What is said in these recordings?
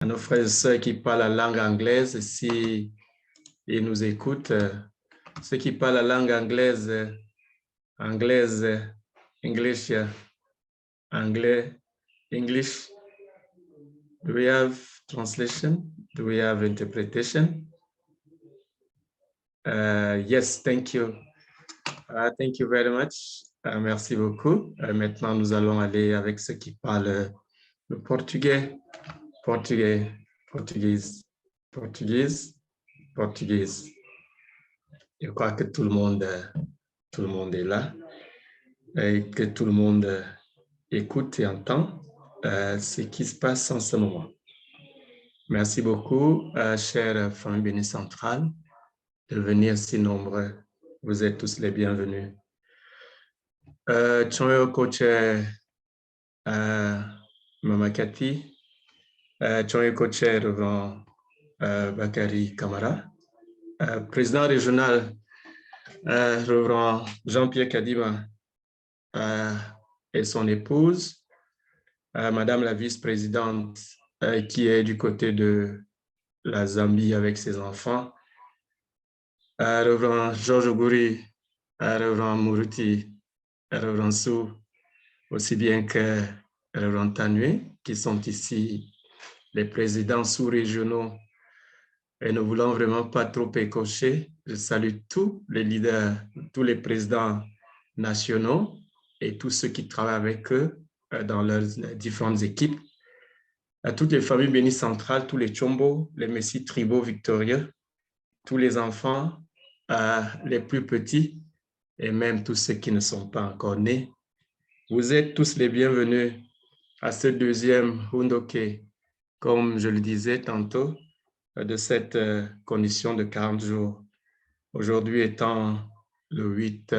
à nos frères et sœurs qui parlent la langue anglaise, si ils nous écoutent, ceux qui parlent la langue anglaise, English, anglais, English. Do we have translation? Do we have interpretation? Yes, thank you. Thank you very much. Merci beaucoup. Maintenant, nous allons aller avec ceux qui parlent le portugais, portugais, portugaise, portugaise, portugaise. Je crois que tout le monde est là et que tout le monde écoute et entend ce qui se passe en ce moment. Merci beaucoup, chère famille Béni Centrale, de venir si nombreux. Vous êtes tous les bienvenus. Chonyo coach Mama Cathy, Chonyo coach Reverend Bakary Kamara, président régional Reverend Jean-Pierre Kadima et son épouse, Madame la vice-présidente qui est du côté de la Zambie avec ses enfants, Reverend Georges Oguri, Reverend Muruti, Reverend Sou, aussi bien que Reverend Tanui, qui sont ici les présidents sous-régionaux. Et ne voulant vraiment pas trop écorcher, je salue tous les leaders, tous les présidents nationaux et tous ceux qui travaillent avec eux dans leurs différentes équipes, à toutes les familles bénies centrales, tous les Tchombo, les messies tribaux victorieux, tous les enfants, les plus petits et même tous ceux qui ne sont pas encore nés. Vous êtes tous les bienvenus à ce deuxième Hundoke, comme je le disais tantôt, de cette condition de 40 jours. Aujourd'hui étant le 8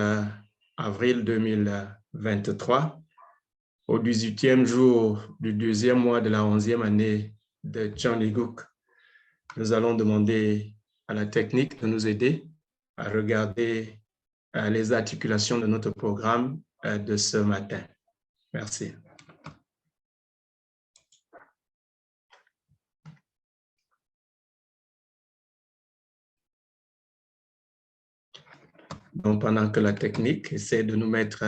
avril 2023, au 18e jour du deuxième mois de la 11e année de Tchanligouk, nous allons demander à la technique de nous aider à regarder les articulations de notre programme de ce matin. Merci. Donc, pendant que la technique essaie de nous mettre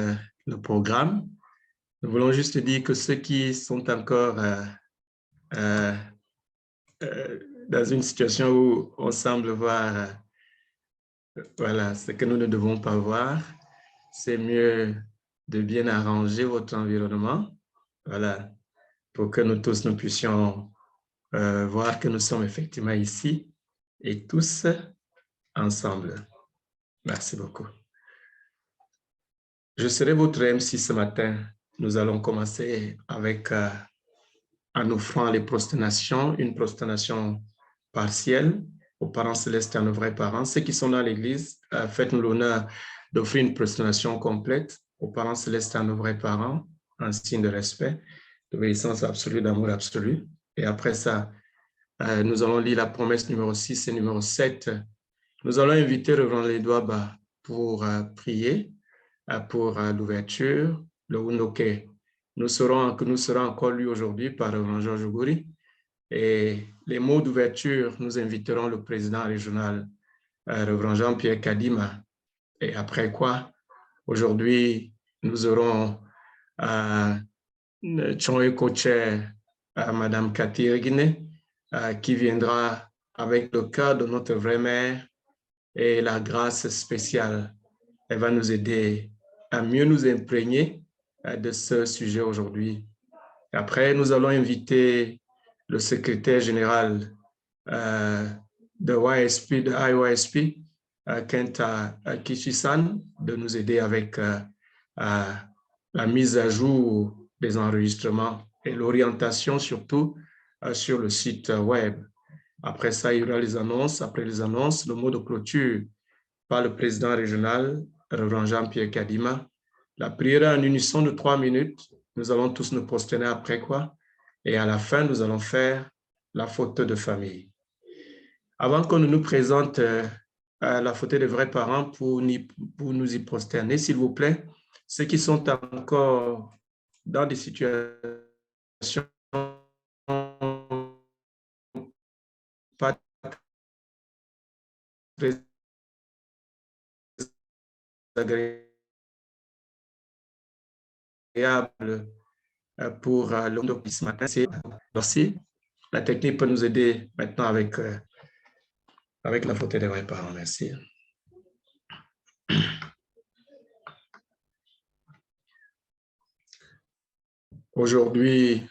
le programme, nous voulons juste dire que ceux qui sont encore dans une situation où on semble voir voilà, ce que nous ne devons pas voir, c'est mieux de bien arranger votre environnement, voilà, pour que nous tous nous puissions voir que nous sommes effectivement ici et tous ensemble. Merci beaucoup. Je serai votre MC ce matin. Nous allons commencer avec en offrant les prosternations, une prosternation partielle aux parents célestes et à nos vrais parents. Ceux qui sont dans l'Église, faites-nous l'honneur d'offrir une prosternation complète aux parents célestes et à nos vrais parents, en signe de respect, d'obéissance absolue, d'amour absolu. Et après ça, nous allons lire la promesse numéro 6 et numéro 7. Nous allons inviter Reverend Ledouaba pour prier pour l'ouverture, le Hundoke. Nous serons encore lu aujourd'hui par Reverend Georges Oguri. Et les mots d'ouverture, nous inviterons le président régional, Reverend Jean-Pierre Kadima. Et après quoi, aujourd'hui, nous aurons Chonwe Co-Chair, Madame Cathy Regine, qui viendra avec le cœur de notre vraie mère et la grâce spéciale. Elle va nous aider à mieux nous imprégner de ce sujet aujourd'hui. Après, nous allons inviter le secrétaire général de YSP, de IYSP, Kenta Kishisan, de nous aider avec la mise à jour des enregistrements et l'orientation surtout sur le site web. Après ça, il y aura les annonces. Après les annonces, le mot de clôture par le président régional, Reverend Jean-Pierre Kadima. La prière en unisson de 3 minutes. Nous allons tous nous prosterner après quoi? Et à la fin, nous allons faire la photo de famille. Avant qu'on ne nous présente la photo des vrais parents pour nous y prosterner, s'il vous plaît, ceux qui sont encore dans des situations pas très agréable pour l'homme ce matin. Merci. La technique peut nous aider maintenant avec la faute des vrais parents. Merci. Aujourd'hui,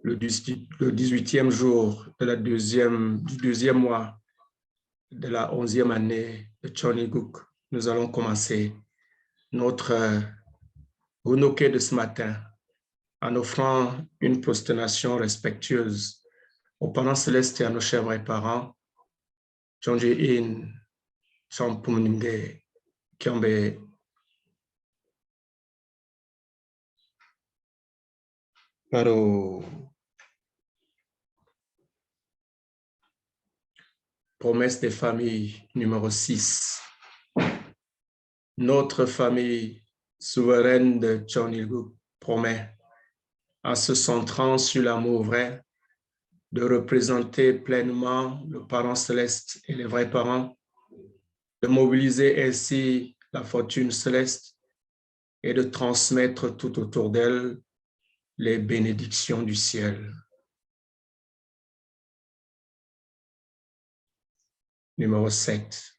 le 18e jour de du deuxième mois de la 11e année de Choniguk, nous allons commencer notre Runoke de ce matin en offrant une prosternation respectueuse aux parents célestes et à nos chers vrais parents, Chonji-in, Champumnimge, Kyombe, Paro. Promesse des familles numéro 6. Notre famille souveraine de Chonilguk promet, en se centrant sur l'amour vrai, de représenter pleinement le parent céleste et les vrais parents, de mobiliser ainsi la fortune céleste et de transmettre tout autour d'elle les bénédictions du ciel. Numéro 7.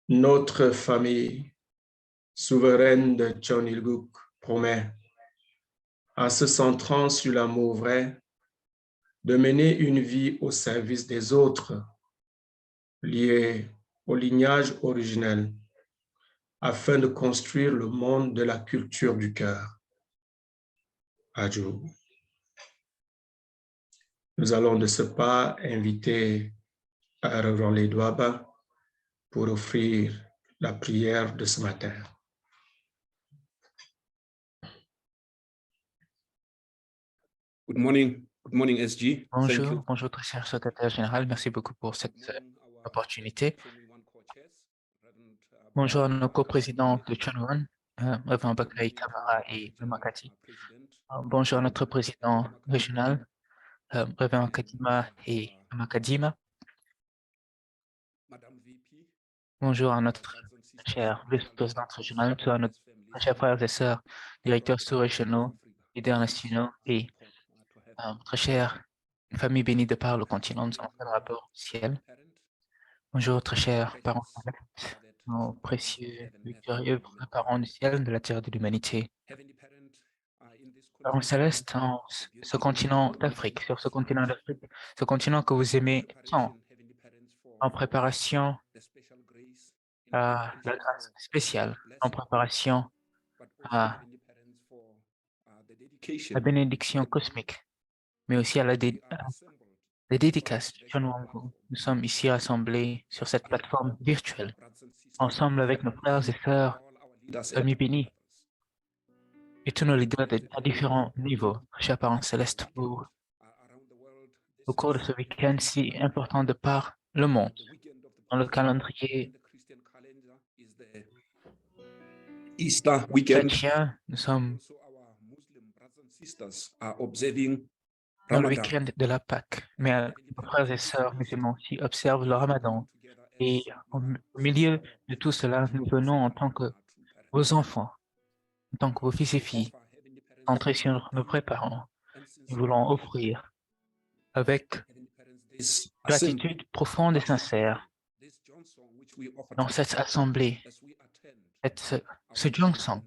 Notre famille souveraine de Chonilguk promet, en se centrant sur l'amour vrai, de mener une vie au service des autres, liée au lignage originel, afin de construire le monde de la culture du cœur. Adjo. Nous allons de ce pas inviter à Révérend Ledouaba pour offrir la prière de ce matin. Good morning, SG. Bonjour, très cher secrétaire général. Merci beaucoup pour cette opportunité. Bonjour à nos coprésidents de Chonwan, Reverend Bakay Kamara et Makati. Bonjour à notre président régional, Reverend Kadima et Makadima. Bonjour à notre chère vice-présidente régionale, à nos chers frères et sœurs, directeurs sous-régionaux, leaders nationaux et très chère famille bénie de par le continent, nous avons fait le rapport au ciel. Bonjour, très chers parents, nos précieux, victorieux parents du ciel, de la terre de l'humanité. Parents célestes, ce continent d'Afrique, sur ce continent d'Afrique, ce continent que vous aimez tant, en préparation à la grâce spéciale, en préparation à la bénédiction cosmique, mais aussi à la dédicace. Nous sommes ici rassemblés sur cette plateforme virtuelle, ensemble avec nos frères et sœurs, famille bénie, et tous nos leaders à différents niveaux, chers parents célestes, au cours de ce week-end si important de par le monde. Dans le calendrier chrétien, nous sommes dans le week-end de la Pâque, mais nos frères et sœurs musulmans aussi observent le Ramadan. Et au milieu de tout cela, nous venons en tant que vos enfants, en tant que vos fils et filles, centrés sur nos vrais parents. Nous voulons offrir avec gratitude profonde et sincère dans cette assemblée, ce Jongsang,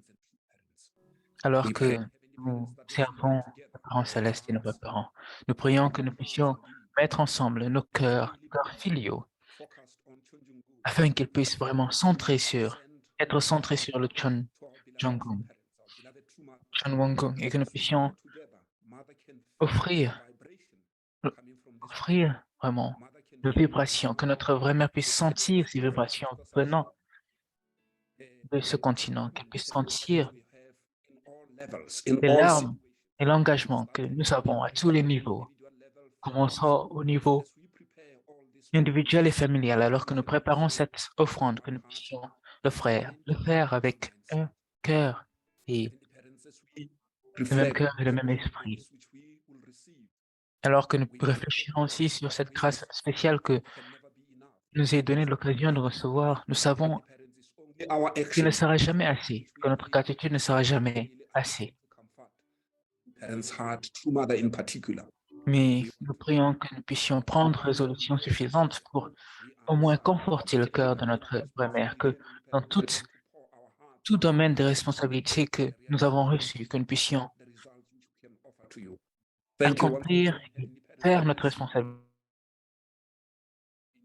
alors que nous servons nos parents célestes et nos vrais parents. Nous prions que nous puissions mettre ensemble nos cœurs filiaux, afin qu'ils puissent vraiment être centrés sur le Chonjonggung, et que nous puissions offrir vraiment de vibrations, que notre vraie mère puisse sentir ces vibrations venant de ce continent, qu'elle puisse sentir les larmes et l'engagement que nous avons à tous les niveaux, commençant au niveau individuel et familial, alors que nous préparons cette offrande, que nous puissions le faire avec un cœur et le même cœur et le même esprit, Alors que nous réfléchirons aussi sur cette grâce spéciale que nous est donnée l'occasion de recevoir, nous savons Our qu'il ne action sera jamais assez, que notre gratitude ne sera jamais assez. parents' heart, true mother in particular. Mais nous prions que nous puissions prendre résolution suffisante pour au moins conforter le cœur de notre vraie mère, que dans tout domaine de responsabilité que nous avons reçu, que nous puissions Thank you. accomplir et faire notre responsabilité.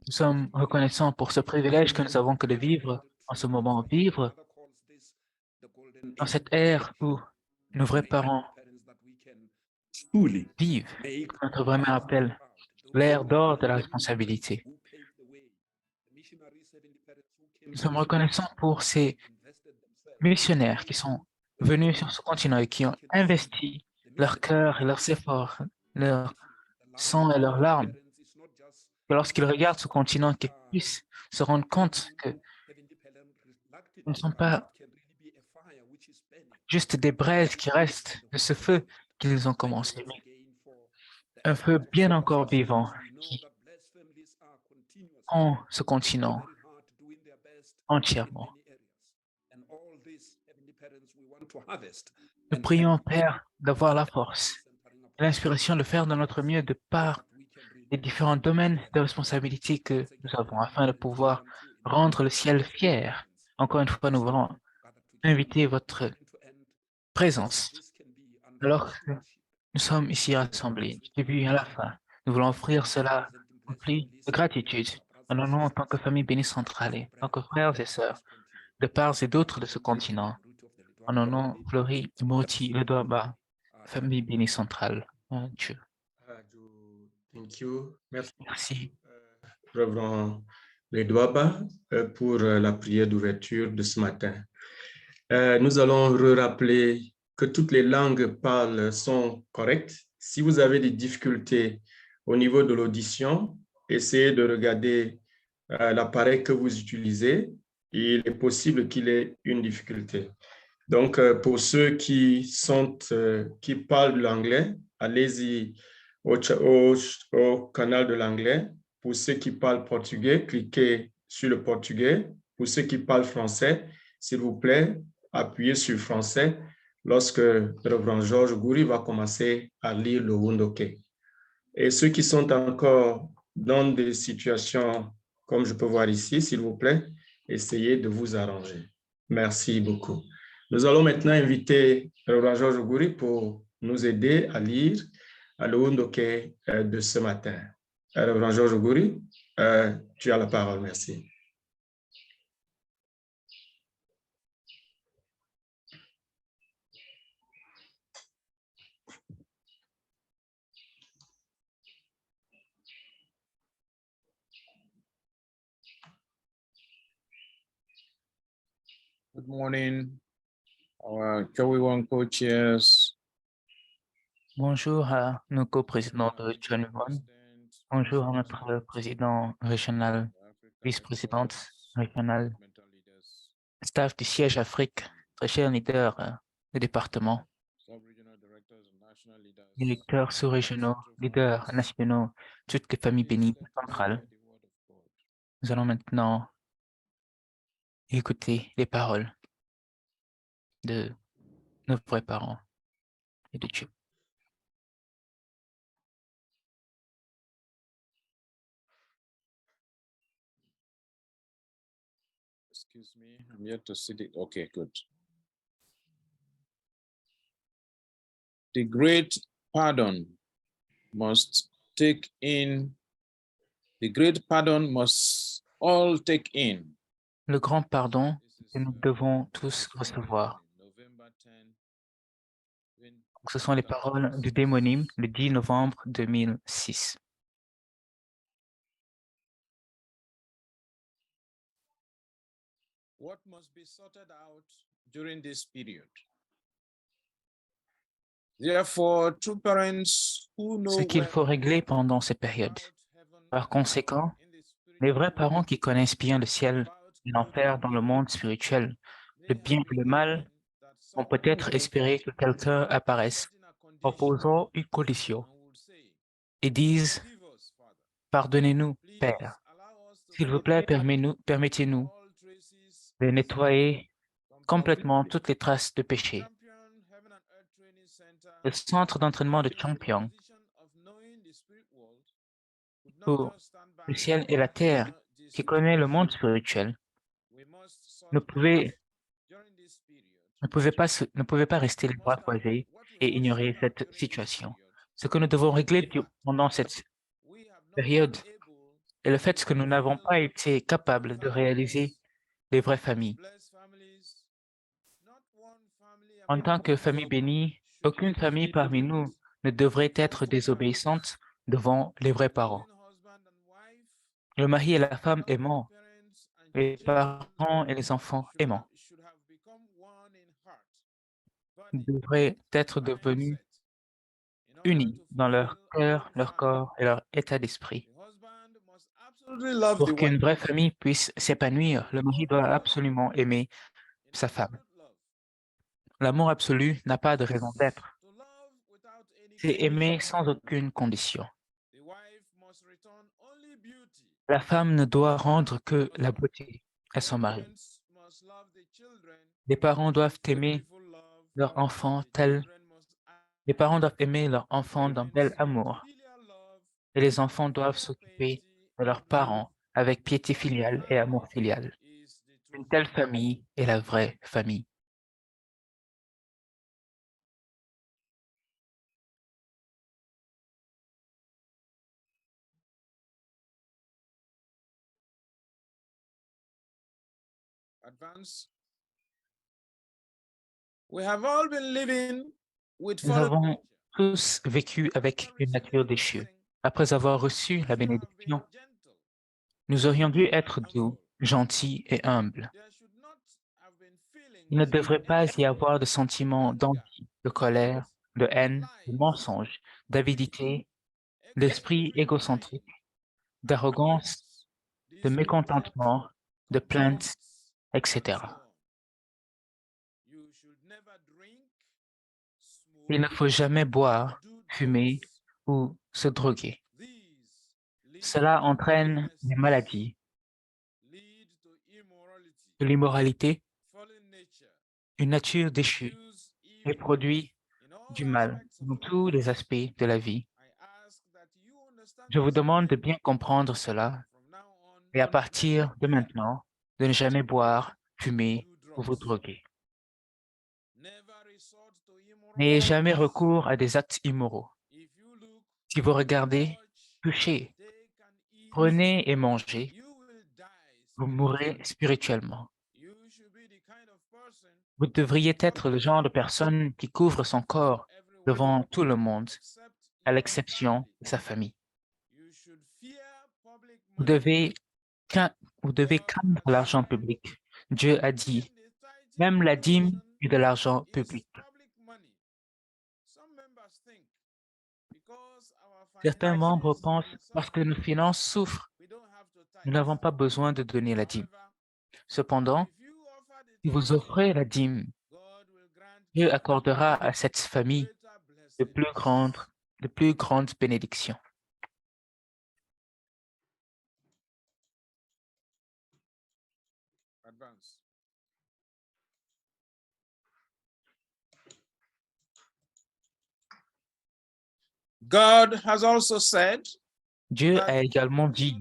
Nous sommes reconnaissants pour ce privilège que nous avons que de vivre en ce moment, vivre dans cette ère où nos vrais parents Truly vivent. Notre vrai mère appelle l'ère d'or de la responsabilité. Nous sommes reconnaissants pour ces missionnaires qui sont venus sur ce continent et qui ont investi leur cœur et leurs efforts, leur sang et leurs larmes. Que lorsqu'ils regardent ce continent, qu'ils puissent se rendre compte que ce ne sont pas juste des braises qui restent de ce feu qu'ils ont commencé, mais un feu bien encore vivant qui prend ce continent entièrement. Nous prions, Père, d'avoir la force et l'inspiration de faire de notre mieux de par les différents domaines de responsabilité que nous avons afin de pouvoir rendre le ciel fier. Encore une fois, nous voulons inviter votre présence alors que nous sommes ici rassemblés du début à la fin. Nous voulons offrir cela rempli de gratitude en nos noms en tant que famille bénie centrale et en tant que frères et sœurs de part et d'autre de ce continent. En nos noms, Fleury, Moti, le Douaba, famille bénie centrale. Mon Dieu. Thank you. Merci. Reverend Ledouaba, pour la prière d'ouverture de ce matin. Nous allons rappeler que toutes les langues parlent sont correctes. Si vous avez des difficultés au niveau de l'audition, essayez de regarder l'appareil que vous utilisez. Il est possible qu'il ait une difficulté. Donc, pour ceux qui parlent l'anglais, allez-y au canal de l'anglais. Pour ceux qui parlent portugais, cliquez sur le portugais. Pour ceux qui parlent français, s'il vous plaît, appuyez sur français lorsque le Reverend Georges Goury va commencer à lire le Wundoke. Et ceux qui sont encore dans des situations comme je peux voir ici, s'il vous plaît, essayez de vous arranger. Merci beaucoup. Nous allons maintenant inviter le Reverend Georges Goury pour nous aider à lire le Wundoke de ce matin. Reverend Georges Goury, tu as la parole. Merci. Good morning, our Chowiwon co-chairs. Bonjour à nos coprésidents de Chowiwon. Bonjour à notre président régional, vice-présidente régionale, staff du siège Afrique, très chers leaders du département, directeurs sous-régionaux, leaders nationaux, toutes les familles bénies centrales. Nous allons maintenant écouter les paroles de nos vrais parents et de Dieu. Excuse me, I'm yet to see it. Okay, good. The great pardon must all take in. Le grand pardon que nous devons tous recevoir. Ce sont les paroles du démonime le 10 novembre 2006. What must be sorted out during this period? Therefore, true parents who know Ce qu'il faut régler pendant ces périodes. Par conséquent, les vrais parents qui connaissent bien le ciel et l'enfer dans le monde spirituel, le bien et le mal, vont peut-être espérer que quelqu'un apparaisse en posant une condition. et disent « Pardonnez-nous, Père. S'il vous plaît, permettez-nous de nettoyer complètement toutes les traces de péché. » Le centre d'entraînement de Champion pour le ciel et la terre, qui connaît le monde spirituel, ne pouvait ne pouvait pas rester les bras croisés et ignorer cette situation. Ce que nous devons régler pendant cette période est le fait que nous n'avons pas été capables de réaliser les vraies familles. En tant que famille bénie, aucune famille parmi nous ne devrait être désobéissante devant les vrais parents. Le mari et la femme aimant, les parents et les enfants aimants devraient être devenus unis dans leur cœur, leur corps et leur état d'esprit. Pour qu'une vraie famille puisse s'épanouir, le mari doit absolument aimer sa femme. L'amour absolu n'a pas de raison d'être. C'est aimer sans aucune condition. La femme ne doit rendre que la beauté à son mari. Les parents doivent aimer leur enfant les parents doivent aimer leur enfant d'un bel amour. Et les enfants doivent s'occuper de leurs parents avec piété filiale et amour filial. Une telle famille est la vraie famille. Nous avons tous vécu avec une nature déchue. Après avoir reçu la bénédiction, nous aurions dû être doux, gentils et humbles. Il ne devrait pas y avoir de sentiments d'envie, de colère, de haine, de mensonge, d'avidité, d'esprit égocentrique, d'arrogance, de mécontentement, de plainte, etc. Il ne faut jamais boire, fumer ou se droguer. Cela entraîne des maladies, de l'immoralité, une nature déchue et produit du mal dans tous les aspects de la vie. Je vous demande de bien comprendre cela et à partir de maintenant, de ne jamais boire, fumer ou vous droguer. N'ayez jamais recours à des actes immoraux. Si vous regardez, touchez, prenez et mangez, vous mourrez spirituellement. Vous devriez être le genre de personne qui couvre son corps devant tout le monde, à l'exception de sa famille. Vous devez craindre l'argent public. Dieu a dit, même la dîme est de l'argent public. Certains membres pensent, parce que nos finances souffrent, nous n'avons pas besoin de donner la dîme. Cependant, si vous offrez la dîme, Dieu accordera à cette famille de plus grandes bénédictions. God has also said Dieu a également dit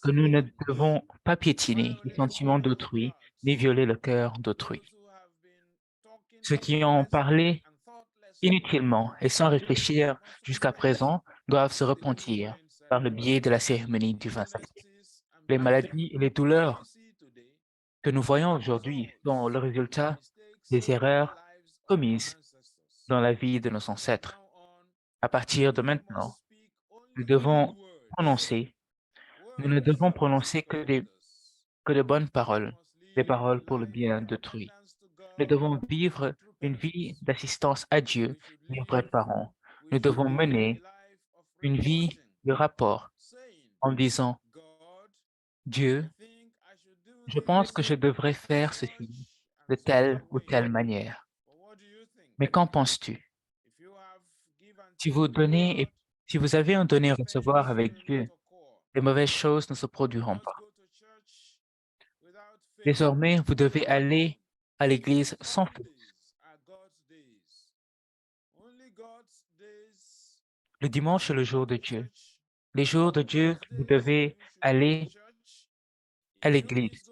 que nous ne devons pas piétiner les sentiments d'autrui, ni violer le cœur d'autrui. Ceux qui ont parlé inutilement et sans réfléchir jusqu'à présent doivent se repentir par le biais de la cérémonie du vin sacré. Les maladies et les douleurs que nous voyons aujourd'hui sont le résultat des erreurs commises dans la vie de nos ancêtres. À partir de maintenant, nous ne devons prononcer que de bonnes paroles, des paroles pour le bien d'autrui. Nous devons vivre une vie d'assistance à Dieu et aux vrais parents. Nous devons mener une vie de rapport en disant, Dieu, je pense que je devrais faire ceci de telle ou telle manière. Mais qu'en penses-tu? Si vous donnez et Si vous avez un donner-recevoir avec Dieu, les mauvaises choses ne se produiront pas. Désormais, vous devez aller à l'église sans faute. Le dimanche est le jour de Dieu. Les jours de Dieu, vous devez aller à l'église.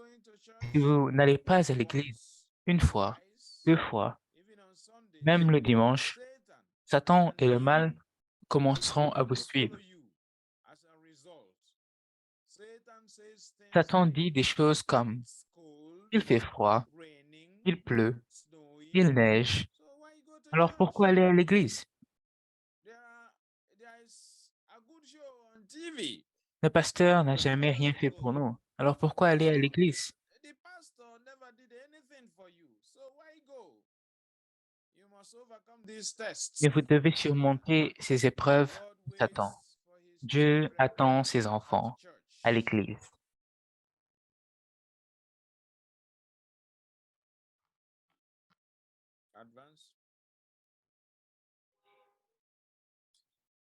Si vous n'allez pas à l'église une fois, deux fois, même le dimanche, Satan et le mal commenceront à vous suivre. Satan dit des choses comme il fait froid, il pleut, il neige. Alors pourquoi aller à l'église? Le pasteur n'a jamais rien fait pour nous. Alors pourquoi aller à l'église? Mais vous devez surmonter ces épreuves de Satan. Dieu attend ses enfants à l'église.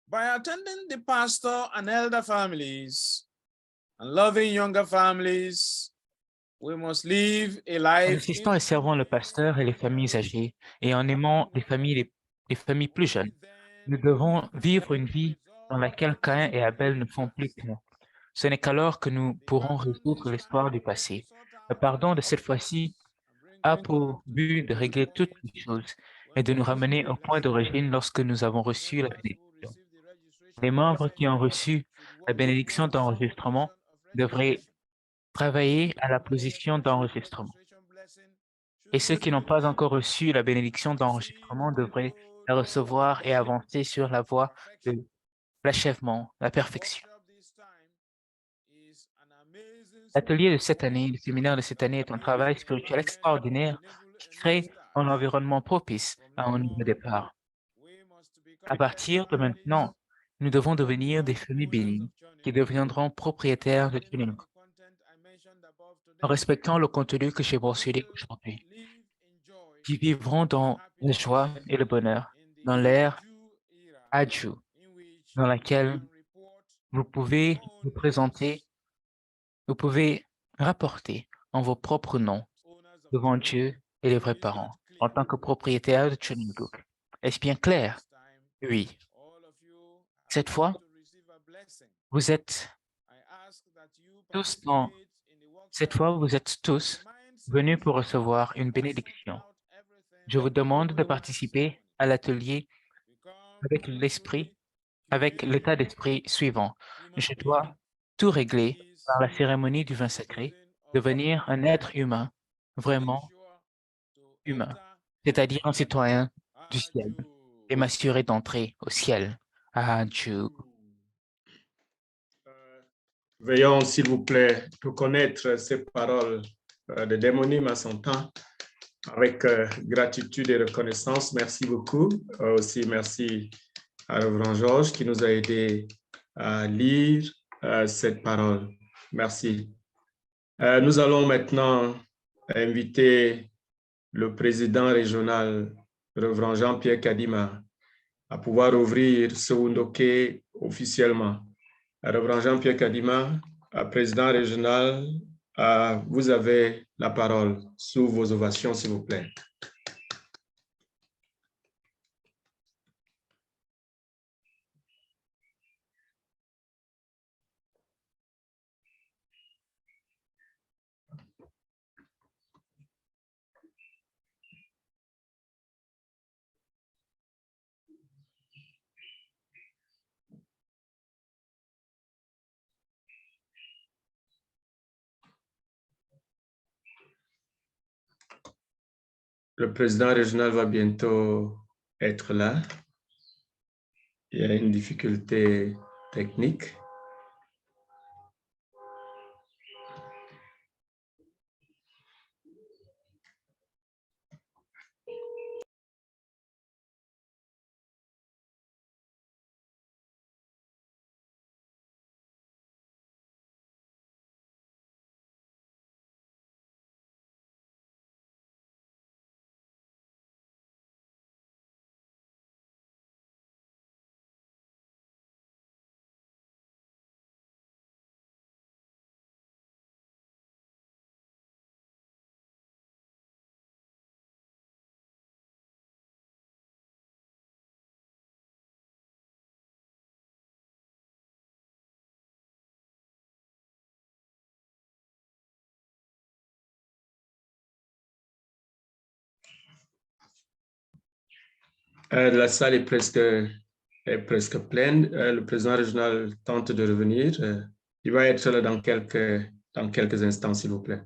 By attending the pastor and elder families and loving younger families, we must live a En life assistant et servant le pasteur et les familles âgées et en aimant les familles plus jeunes, nous devons vivre une vie dans laquelle Caïn et Abel ne font plus qu'un. Ce n'est qu'alors que nous pourrons résoudre l'histoire du passé. Le pardon de cette fois-ci a pour but de régler toutes les choses et de nous ramener au point d'origine lorsque nous avons reçu la bénédiction. Les membres qui ont reçu la bénédiction d'enregistrement devraient travailler à la position d'enregistrement. Et ceux qui n'ont pas encore reçu la bénédiction d'enregistrement devraient la recevoir et avancer sur la voie de l'achèvement, la perfection. L'atelier de cette année, le séminaire de cette année est un travail spirituel extraordinaire qui crée un environnement propice à un nouveau départ. À partir de maintenant, nous devons devenir des familles bénies qui deviendront propriétaires de Tuning, en respectant le contenu que j'ai mentionné aujourd'hui, qui vivront dans la joie et le bonheur, dans l'ère Adju, dans laquelle vous pouvez vous présenter, vous pouvez rapporter en vos propres noms devant Dieu et les vrais parents, en tant que propriétaire de Tuning Book. Est-ce bien clair? Oui. Cette fois, vous êtes tous dans, cette fois, vous êtes tous venus pour recevoir une bénédiction. Je vous demande de participer à l'atelier avec l'esprit, avec l'état d'esprit suivant. Je dois tout régler par la cérémonie du vin sacré, devenir un être humain, vraiment humain, c'est-à-dire un citoyen du ciel, et m'assurer d'entrer au ciel. Adieu. Veillons, s'il vous plaît, reconnaître ces paroles de démonyme à son temps avec gratitude et reconnaissance. Merci beaucoup. Aussi, merci à Reverend Georges qui nous a aidé à lire cette parole. Merci. Nous allons maintenant inviter le président régional, Reverend Jean-Pierre Kadima, à pouvoir ouvrir ce Wundoke officiellement. Reverend Jean-Pierre Kadima, président régional, vous avez la parole sous vos ovations, s'il vous plaît. Le président régional va bientôt être là. Il y a une difficulté technique. La salle est presque pleine. Le président régional tente de revenir. Il va être là dans quelques instants, s'il vous plaît.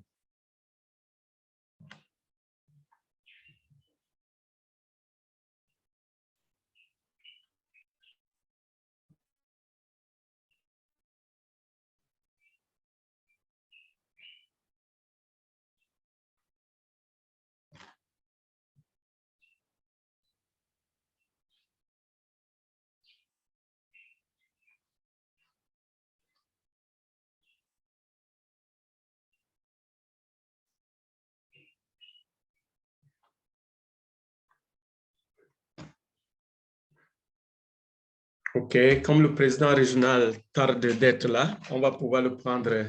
OK, comme le président régional tarde d'être là, on va pouvoir le prendre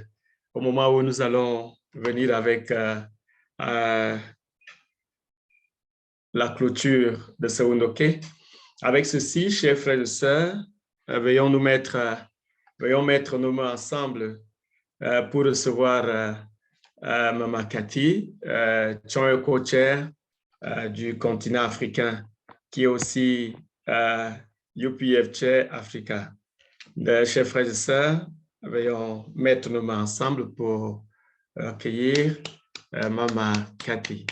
au moment où nous allons venir avec la clôture de ce OK. Avec ceci, chers frères et sœurs, veuillons mettre nos mains ensemble pour recevoir Mama Cathy, Chon co-chair du continent africain, qui est aussi UPF Chair Africa. Chers frères et sœurs, veuillons mettre nos mains ensemble pour accueillir Mama Cathy.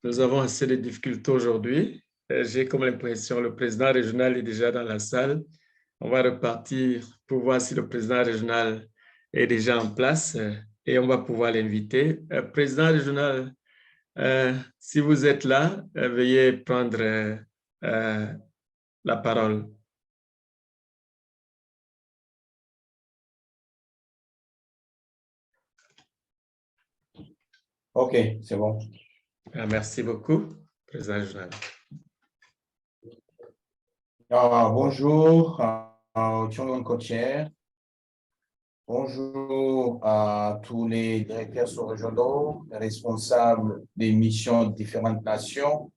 Nous avons assez de difficultés aujourd'hui. J'ai comme l'impression que le président régional est déjà dans la salle. On va repartir pour voir si le président régional est déjà en place et on va pouvoir l'inviter. Président régional, si vous êtes là, veuillez prendre la parole. OK, c'est bon. Merci beaucoup, président régional. Bonjour au Chongon co-chair. Bonjour à tous les directeurs sous-régionaux, les responsables des missions de différentes nations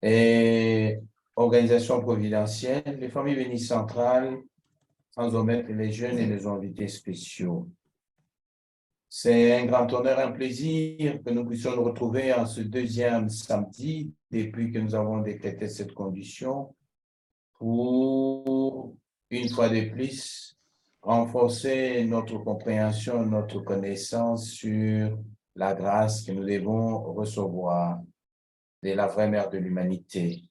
et organisations providentielles, les familles bénies centrales, sans omettre les jeunes et les invités spéciaux. C'est un grand honneur, un plaisir que nous puissions nous retrouver en ce deuxième samedi, depuis que nous avons décrété cette condition, pour, une fois de plus, renforcer notre compréhension, notre connaissance sur la grâce que nous devons recevoir de la vraie mère de l'humanité.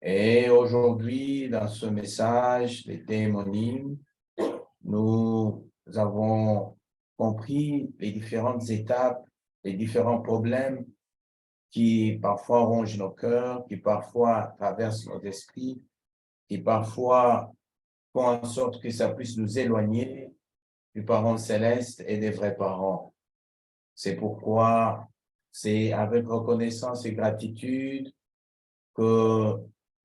Et aujourd'hui, dans ce message, les témonines, nous avons compris les différentes étapes, les différents problèmes qui parfois rongent nos cœurs, qui parfois traversent nos esprits, qui parfois font en sorte que ça puisse nous éloigner du parent céleste et des vrais parents. C'est pourquoi c'est avec reconnaissance et gratitude que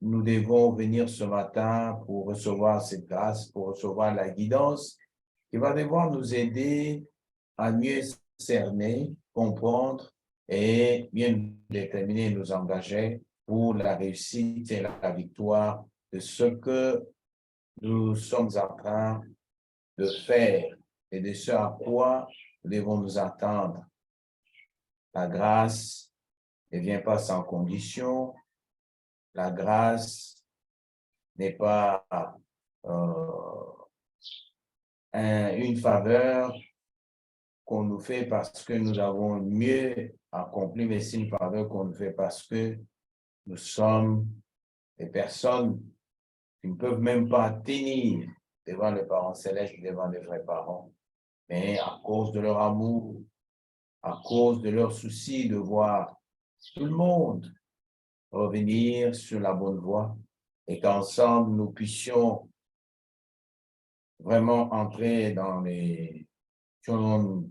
nous devons venir ce matin pour recevoir cette grâce, pour recevoir la guidance qui va devoir nous aider à mieux cerner, comprendre et bien déterminer et nous engager pour la réussite et la victoire de ce que nous sommes en train de faire et de ce à quoi nous devons nous attendre. La grâce ne vient pas sans condition. La grâce n'est pas une faveur qu'on nous fait parce que nous avons mieux accompli, mais c'est une faveur qu'on nous fait parce que nous sommes des personnes qui ne peuvent même pas tenir devant les parents célestes, devant les vrais parents, mais à cause de leur amour, à cause de leur souci de voir tout le monde revenir sur la bonne voie et qu'ensemble nous puissions vraiment entrer dans les Chongun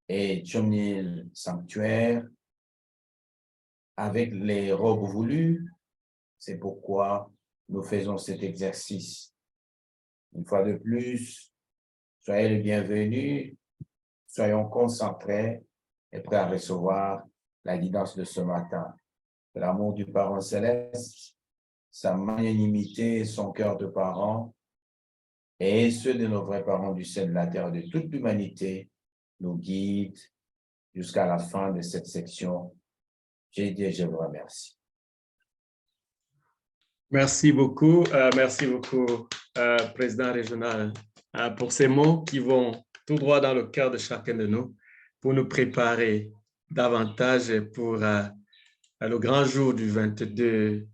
et Chomnil sanctuaires avec les robes voulues. C'est pourquoi nous faisons cet exercice. Une fois de plus, soyez les bienvenus soyons concentrés et prêts à recevoir la guidance de ce matin. Que l'amour du Parent céleste, sa magnanimité, son cœur de parent et ceux de nos vrais parents du ciel, de la terre et de toute l'humanité nous guident jusqu'à la fin de cette section. J'ai dit et je vous remercie. Merci beaucoup, Président régional, pour ces mots qui vont tout droit dans le cœur de chacun de nous pour nous préparer davantage pour le grand jour du 22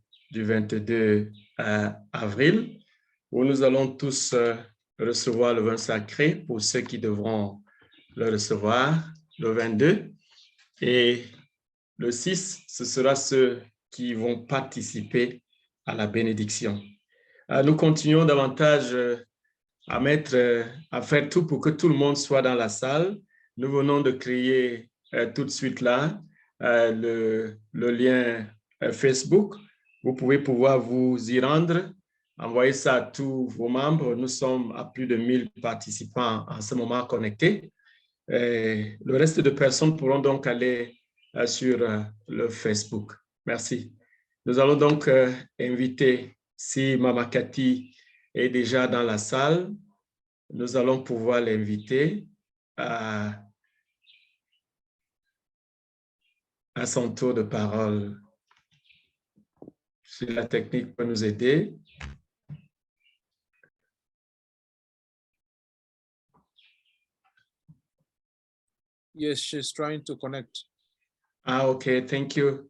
avril, où nous allons tous recevoir le vin sacré pour ceux qui devront le recevoir, le 22. Et le 6, ce sera ceux qui vont participer à la bénédiction. Nous continuons davantage à faire tout pour que tout le monde soit dans la salle. Nous venons de créer tout de suite là le lien Facebook. Vous pouvez vous y rendre, envoyer ça à tous vos membres. Nous sommes à plus de 1000 participants en ce moment connectés. Et le reste de personnes pourront donc aller sur le Facebook. Merci. Nous allons donc inviter, si Mama Cathy est déjà dans la salle, nous allons pouvoir l'inviter à son tour de parole. Si la technique peut nous aider. Yes, she's trying to connect. OK, thank you.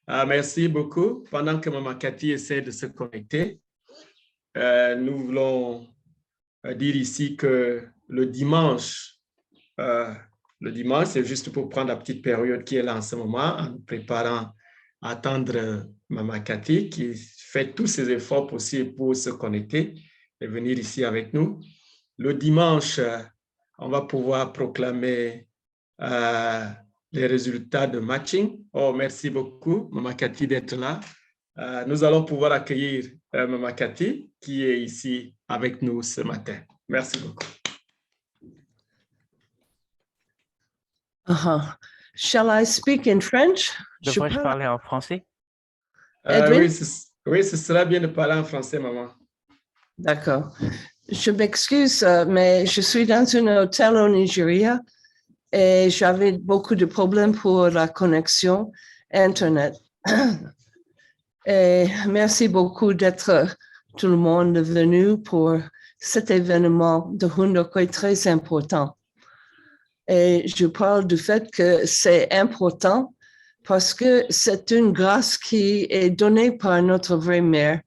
Merci beaucoup. Pendant que Mama Cathy essaie de se connecter, nous voulons dire ici que le dimanche, c'est juste pour prendre la petite période qui est là en ce moment, en nous préparant à attendre Mama Cathy, qui fait tous ses efforts possibles pour se connecter et venir ici avec nous. Le dimanche, on va pouvoir proclamer les résultats de matching. Oh, merci beaucoup, Mama Cathy, d'être là. Nous allons pouvoir accueillir Mama Cathy, qui est ici avec nous ce matin. Merci beaucoup. Shall I speak in French? Devrais-je parler en français? Oui, ce sera bien de parler en français, maman. D'accord. Je m'excuse, mais je suis dans un hôtel au Nigeria et j'avais beaucoup de problèmes pour la connexion Internet. Et merci beaucoup d'être tout le monde venu pour cet événement de Hundokoy très important. Et je parle du fait que c'est important parce que c'est une grâce qui est donnée par notre vraie mère.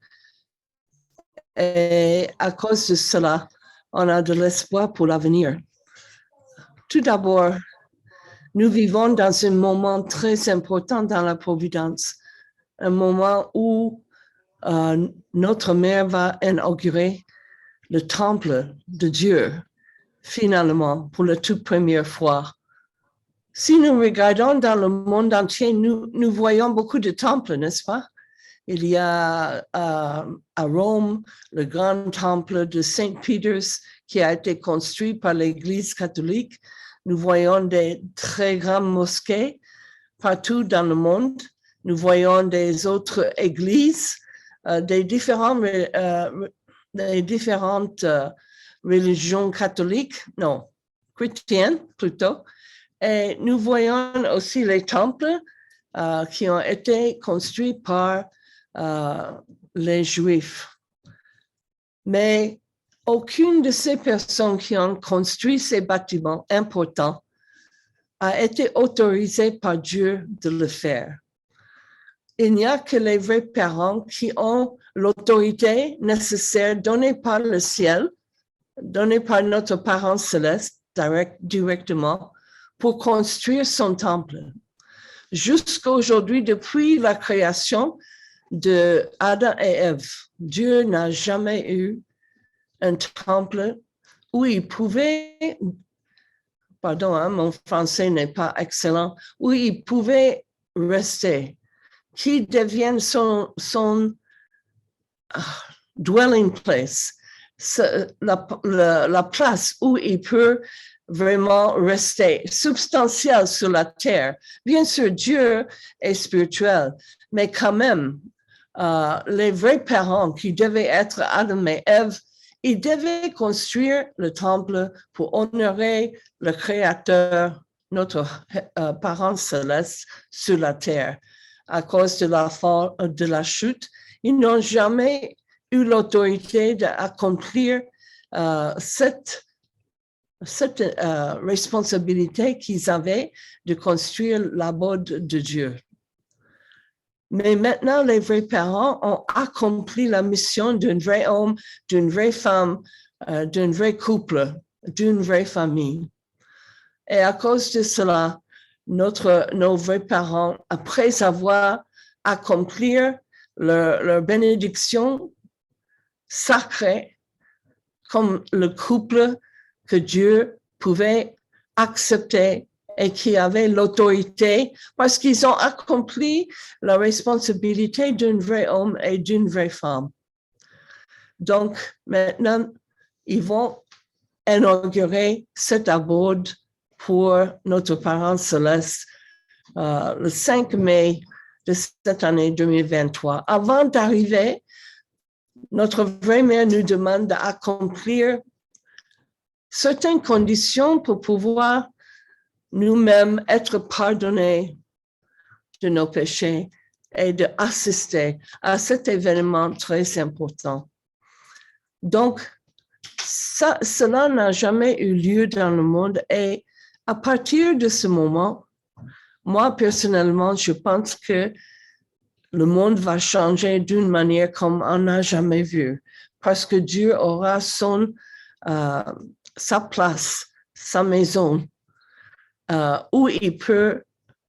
Et à cause de cela, on a de l'espoir pour l'avenir. Tout d'abord, nous vivons dans un moment très important dans la Providence, un moment où notre mère va inaugurer le temple de Dieu, finalement, pour la toute première fois. Si nous regardons dans le monde entier, nous voyons beaucoup de temples, n'est-ce pas? Il y a à Rome le grand temple de Saint Peter's qui a été construit par l'Église catholique. Nous voyons des très grandes mosquées partout dans le monde. Nous voyons des autres églises, des différentes religions catholiques, non, chrétiennes plutôt. Et nous voyons aussi les temples qui ont été construits par les Juifs. Mais aucune de ces personnes qui ont construit ces bâtiments importants a été autorisée par Dieu de le faire. Il n'y a que les vrais parents qui ont l'autorité nécessaire donnée par le ciel, donnée par notre parent céleste directement pour construire son temple. Jusqu'à aujourd'hui, depuis la création de Adam et Ève, Dieu n'a jamais eu un temple où il pouvait, pardon, mon français n'est pas excellent, où il pouvait rester, qui devienne son dwelling place, la place où il peut vraiment rester substantiel sur la terre. Bien sûr, Dieu est spirituel, mais quand même, les vrais parents qui devaient être Adam et Ève, ils devaient construire le temple pour honorer le Créateur, notre parent céleste sur la terre. À cause de la chute, ils n'ont jamais eu l'autorité d'accomplir cette responsabilité qu'ils avaient de construire l'abode de Dieu. Mais maintenant, les vrais parents ont accompli la mission d'un vrai homme, d'une vraie femme, d'un vrai couple, d'une vraie famille. Et à cause de cela, nos vrais parents, après avoir accompli leur bénédiction sacrée comme le couple que Dieu pouvait accepter et qui avait l'autorité parce qu'ils ont accompli la responsabilité d'un vrai homme et d'une vraie femme. Donc, maintenant, ils vont inaugurer cet abode pour notre parent céleste le 5 mai de cette année 2023. Avant d'arriver, notre vraie mère nous demande d'accomplir certaines conditions pour pouvoir nous-mêmes être pardonnés de nos péchés et d'assister à cet événement très important. Donc, cela n'a jamais eu lieu dans le monde et à partir de ce moment, moi personnellement, je pense que le monde va changer d'une manière comme on n'a jamais vu parce que Dieu aura sa place, sa maison, où il peut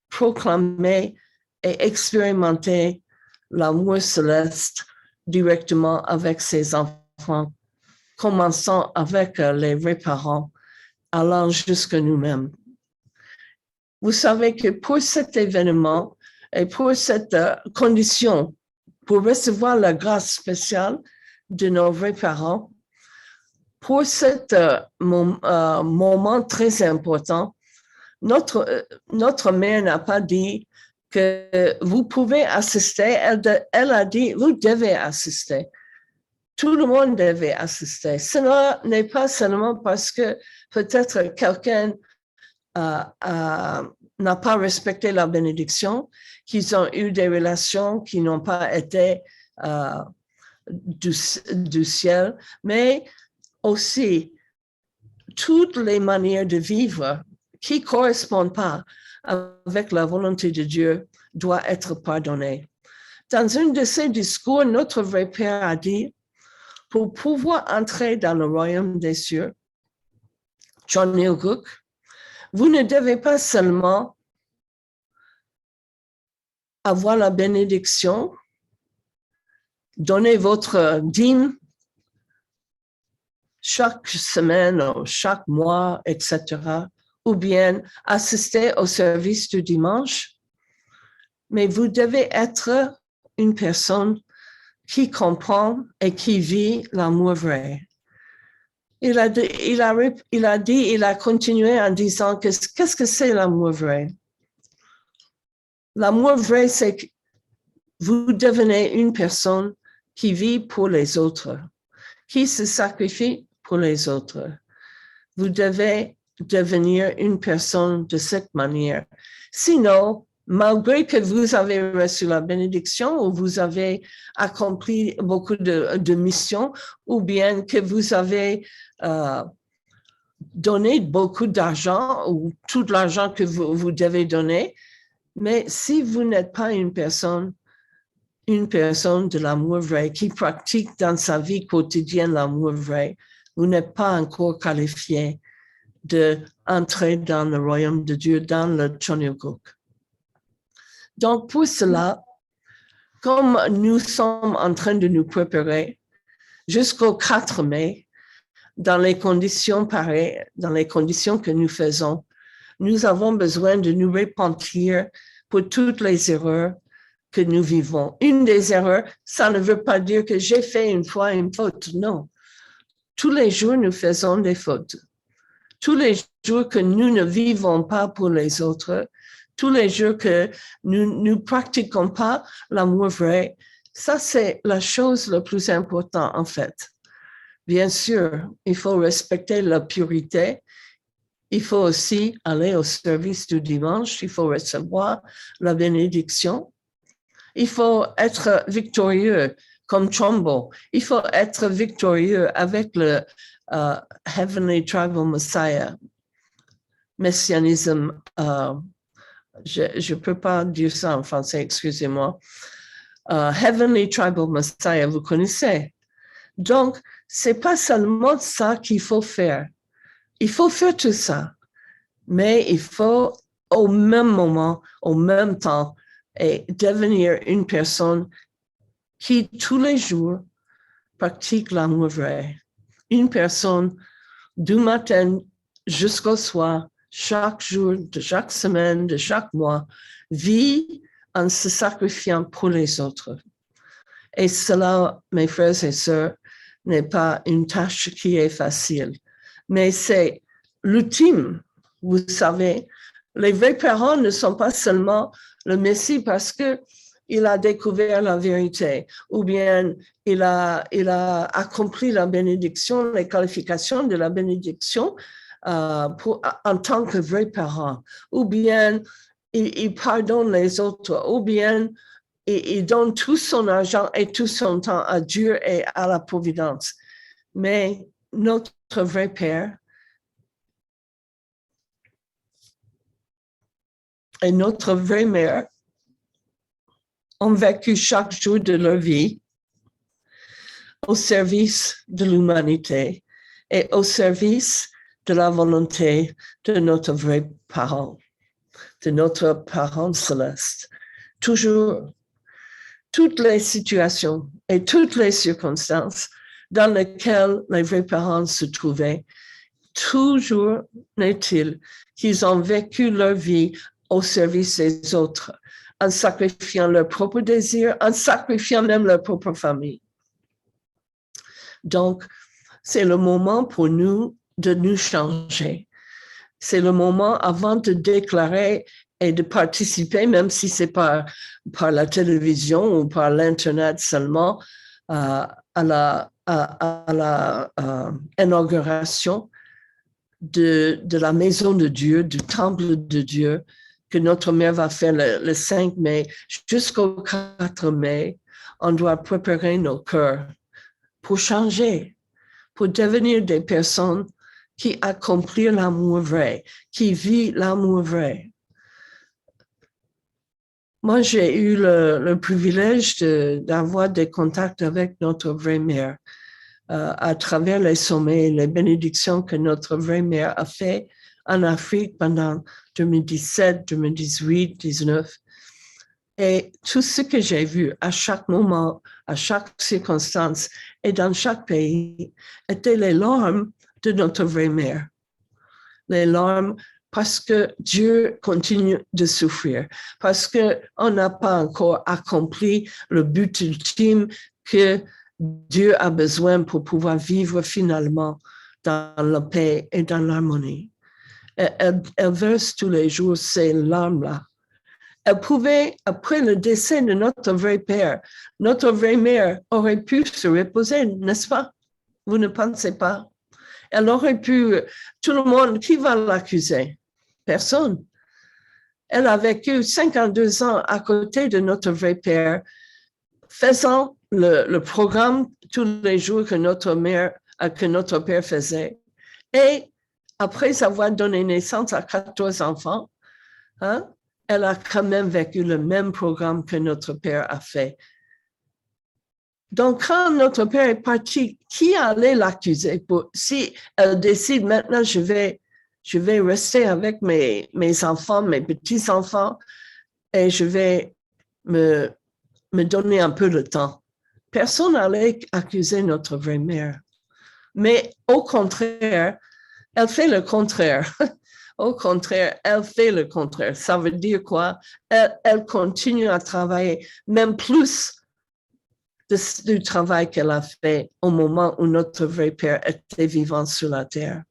proclamer et expérimenter l'amour céleste directement avec ses enfants, commençant avec les vrais parents, allant jusqu'à nous-mêmes. Vous savez que pour cet événement et pour cette condition, pour recevoir la grâce spéciale de nos vrais parents, pour cet moment très important, notre mère n'a pas dit que vous pouvez assister, elle a dit vous devez assister. Tout le monde devait assister. Cela n'est pas seulement parce que peut-être quelqu'un n'a pas respecté la bénédiction, qu'ils ont eu des relations qui n'ont pas été du ciel, mais aussi toutes les manières de vivre qui ne correspondent pas avec la volonté de Dieu doivent être pardonnées. Dans un de ses discours, notre vrai Père a dit, pour pouvoir entrer dans le royaume des cieux, John Neil Cook, vous ne devez pas seulement avoir la bénédiction, donner votre dîme chaque semaine, ou chaque mois, etc., ou bien assister au service du dimanche, mais vous devez être une personne qui comprend et qui vit l'amour vrai. Il a continué en disant qu'est-ce que c'est l'amour vrai? L'amour vrai, c'est que vous devenez une personne qui vit pour les autres, qui se sacrifie pour les autres. Vous devez devenir une personne de cette manière. Sinon, malgré que vous avez reçu la bénédiction ou vous avez accompli beaucoup de missions ou bien que vous avez donné beaucoup d'argent ou tout l'argent que vous devez donner, mais si vous n'êtes pas une personne de l'amour vrai qui pratique dans sa vie quotidienne l'amour vrai, vous n'êtes pas encore qualifié d'entrer dans le royaume de Dieu, dans le Chonyuguk. Donc, pour cela, comme nous sommes en train de nous préparer jusqu'au 4 mai, dans les conditions pareilles, dans les conditions que nous faisons, nous avons besoin de nous repentir pour toutes les erreurs que nous vivons. Une des erreurs, ça ne veut pas dire que j'ai fait une fois une faute, non. Tous les jours, nous faisons des fautes. tous les jours que nous ne vivons pas pour les autres, tous les jours que nous ne pratiquons pas l'amour vrai, ça c'est la chose la plus importante en fait. Bien sûr, il faut respecter la purité. Il faut aussi aller au service du dimanche. Il faut recevoir la bénédiction. Il faut être victorieux comme Trumbull. Il faut être victorieux avec le Heavenly Tribal Messiah, messianisme. Je ne peux pas dire ça en français, excusez-moi. Heavenly Tribal Messiah, vous connaissez. Donc, c'est pas seulement ça qu'il faut faire. Il faut faire tout ça, mais il faut au même moment, au même temps, et devenir une personne qui tous les jours pratique l'amour vrai. Une personne du matin jusqu'au soir, chaque jour, de chaque semaine, de chaque mois, vit en se sacrifiant pour les autres. Et cela, mes frères et sœurs, n'est pas une tâche qui est facile, mais c'est l'ultime. Vous savez, les vrais parents ne sont pas seulement le Messie parce qu'il a découvert la vérité, ou bien il a accompli la bénédiction, les qualifications de la bénédiction en tant que vrai parent, ou bien il pardonne les autres, ou bien il donne tout son argent et tout son temps à Dieu et à la providence. Mais notre vrai Père et notre vraie Mère ont vécu chaque jour de leur vie au service de l'humanité et au service de la volonté de notre vrai parent, de notre parent céleste. Toujours, toutes les situations et toutes les circonstances dans lesquelles les vrais parents se trouvaient, toujours n'est-il qu'ils ont vécu leur vie au service des autres, en sacrifiant leurs propres désirs, en sacrifiant même leur propre famille. Donc, c'est le moment pour nous de nous changer. C'est le moment avant de déclarer et de participer, même si c'est par la télévision ou par l'Internet seulement, à la inauguration de la maison de Dieu, du temple de Dieu, que notre mère va faire le 5 mai. Jusqu'au 4 mai, on doit préparer nos cœurs pour changer, pour devenir des personnes qui accomplissent l'amour vrai, qui vivent l'amour vrai. Moi, j'ai eu le privilège d'avoir des contacts avec notre vraie mère à travers les sommets, les bénédictions que notre vraie mère a fait en Afrique pendant 2017, 2018, 2019. Et tout ce que j'ai vu à chaque moment, à chaque circonstance et dans chaque pays étaient les larmes de notre vraie mère. Les larmes parce que Dieu continue de souffrir, parce qu'on n'a pas encore accompli le but ultime que Dieu a besoin pour pouvoir vivre finalement dans la paix et dans l'harmonie. Elle verse tous les jours ces larmes-là. Elle pouvait, après le décès de notre vrai père, notre vraie mère aurait pu se reposer, n'est-ce pas? Vous ne pensez pas? Elle aurait pu, tout le monde, qui va l'accuser? Personne. Elle a vécu 52 ans à côté de notre vrai père, faisant le programme tous les jours que notre père faisait. Et après avoir donné naissance à 14 enfants, elle a quand même vécu le même programme que notre père a fait. Donc, quand notre père est parti, qui allait l'accuser? Si elle décide maintenant, je vais rester avec mes enfants, mes petits-enfants, et je vais me donner un peu de temps. Personne n'allait accuser notre vraie mère. Mais au contraire, elle fait le contraire. Au contraire, elle fait le contraire. Ça veut dire quoi? Elle continue à travailler, même plus du travail qu'elle a fait au moment où notre vrai père était vivant sur la terre.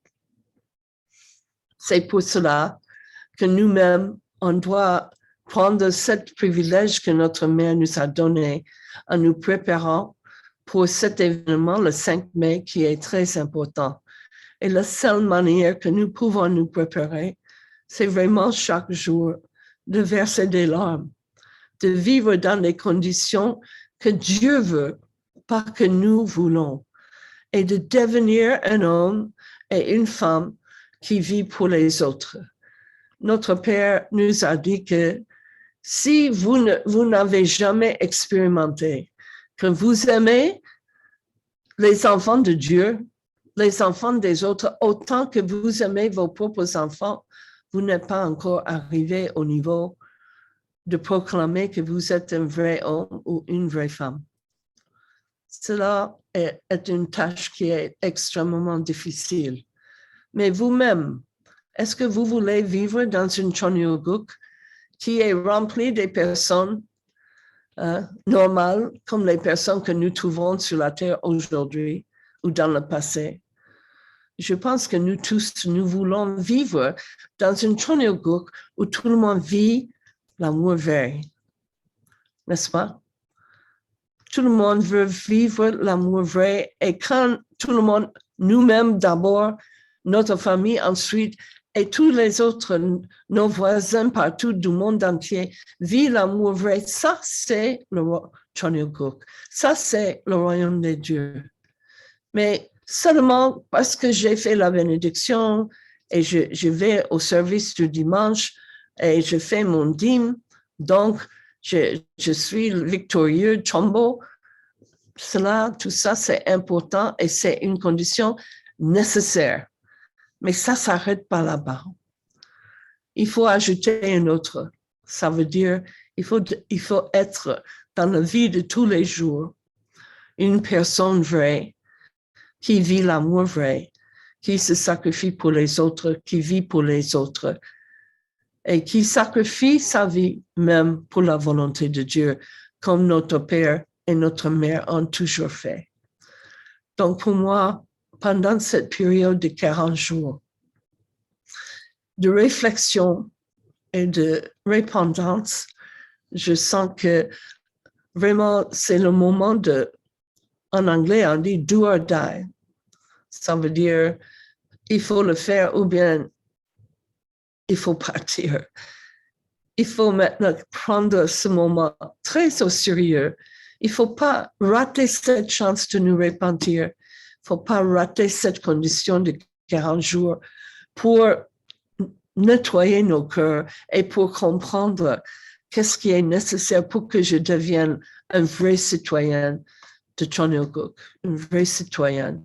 C'est pour cela que nous-mêmes, on doit prendre ce privilège que notre mère nous a donné en nous préparant pour cet événement, le 5 mai, qui est très important. Et la seule manière que nous pouvons nous préparer, c'est vraiment chaque jour de verser des larmes, de vivre dans les conditions que Dieu veut, pas que nous voulons, et de devenir un homme et une femme qui vit pour les autres. Notre Père nous a dit que si vous n'avez jamais expérimenté que vous aimez les enfants de Dieu, les enfants des autres, autant que vous aimez vos propres enfants, vous n'êtes pas encore arrivé au niveau de proclamer que vous êtes un vrai homme ou une vraie femme. Cela est une tâche qui est extrêmement difficile. Mais vous-même, est-ce que vous voulez vivre dans une Chonyoguk qui est remplie des personnes normales, comme les personnes que nous trouvons sur la terre aujourd'hui ou dans le passé? Je pense que nous tous, nous voulons vivre dans une Chonyoguk où tout le monde vit l'amour vrai, n'est-ce pas? Tout le monde veut vivre l'amour vrai et quand tout le monde, nous-mêmes d'abord, notre famille ensuite, et tous les autres, nos voisins partout du monde entier, vivent l'amour vrai. Ça, c'est le Chonyoguk. Ça, c'est le royaume de Dieu. Mais seulement parce que j'ai fait la bénédiction et je vais au service du dimanche et je fais mon dîme, donc je suis victorieux, Chombo. Tout ça, c'est important et c'est une condition nécessaire. Mais ça ne s'arrête pas là-bas. Il faut ajouter un autre. Ça veut dire il faut être dans la vie de tous les jours une personne vraie qui vit l'amour vrai, qui se sacrifie pour les autres, qui vit pour les autres et qui sacrifie sa vie même pour la volonté de Dieu, comme notre Père et notre Mère ont toujours fait. Donc pour moi, pendant cette période de 40 jours de réflexion et de repentance, je sens que vraiment c'est le moment en anglais on dit do or die. Ça veut dire il faut le faire ou bien il faut partir. Il faut maintenant prendre ce moment très au sérieux. Il ne faut pas rater cette chance de nous repentir. Il ne faut pas rater cette condition de 40 jours pour nettoyer nos cœurs et pour comprendre qu'est-ce qui est nécessaire pour que je devienne un vrai citoyen de Chonyoguk, un vrai citoyen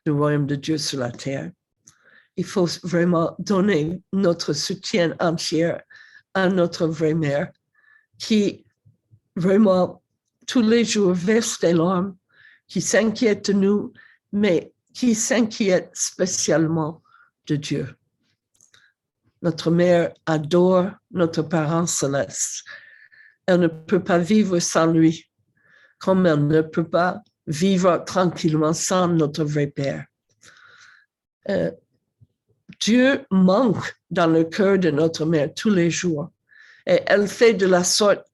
du royaume de Dieu sur la terre. Il faut vraiment donner notre soutien entier à notre vraie mère qui vraiment tous les jours verse des larmes, qui s'inquiète de nous, mais qui s'inquiète spécialement de Dieu. Notre mère adore notre parent céleste. Elle ne peut pas vivre sans lui, comme elle ne peut pas vivre tranquillement sans notre vrai Père. Dieu manque dans le cœur de notre mère tous les jours. Et elle fait de la sorte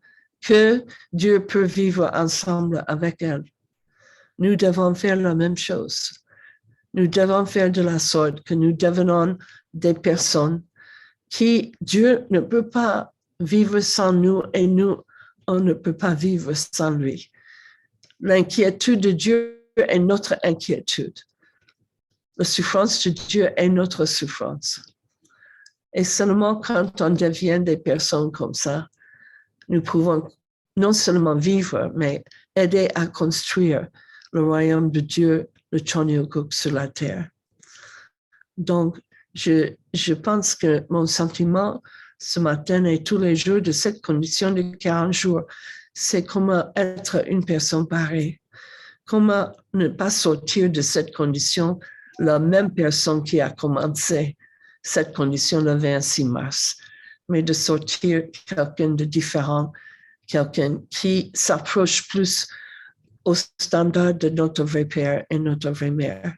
que Dieu peut vivre ensemble avec elle. Nous devons faire la même chose. Nous devons faire de la sorte que nous devenons des personnes qui, Dieu ne peut pas vivre sans nous et nous, on ne peut pas vivre sans lui. L'inquiétude de Dieu est notre inquiétude. La souffrance de Dieu est notre souffrance. Et seulement quand on devient des personnes comme ça, nous pouvons non seulement vivre, mais aider à construire le royaume de Dieu, le Chonyoguk sur la terre. Donc, je pense que mon sentiment ce matin et tous les jours de cette condition de 40 jours, c'est comment être une personne pareille. Comment ne pas sortir de cette condition la même personne qui a commencé cette condition le 26 mars, mais de sortir quelqu'un de différent, quelqu'un qui s'approche plus au standard de notre vrai Père et notre vraie Mère,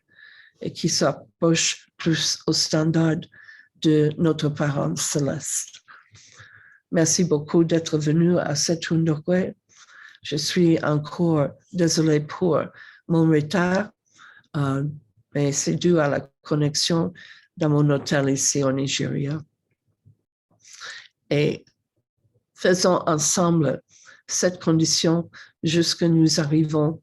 et qui s'approche plus au standard de notre parent céleste. Merci beaucoup d'être venu à cette Wunderquai. Je suis encore désolée pour mon retard, mais c'est dû à la connexion dans mon hôtel ici au Nigeria. Et faisons ensemble cette condition jusque nous arrivons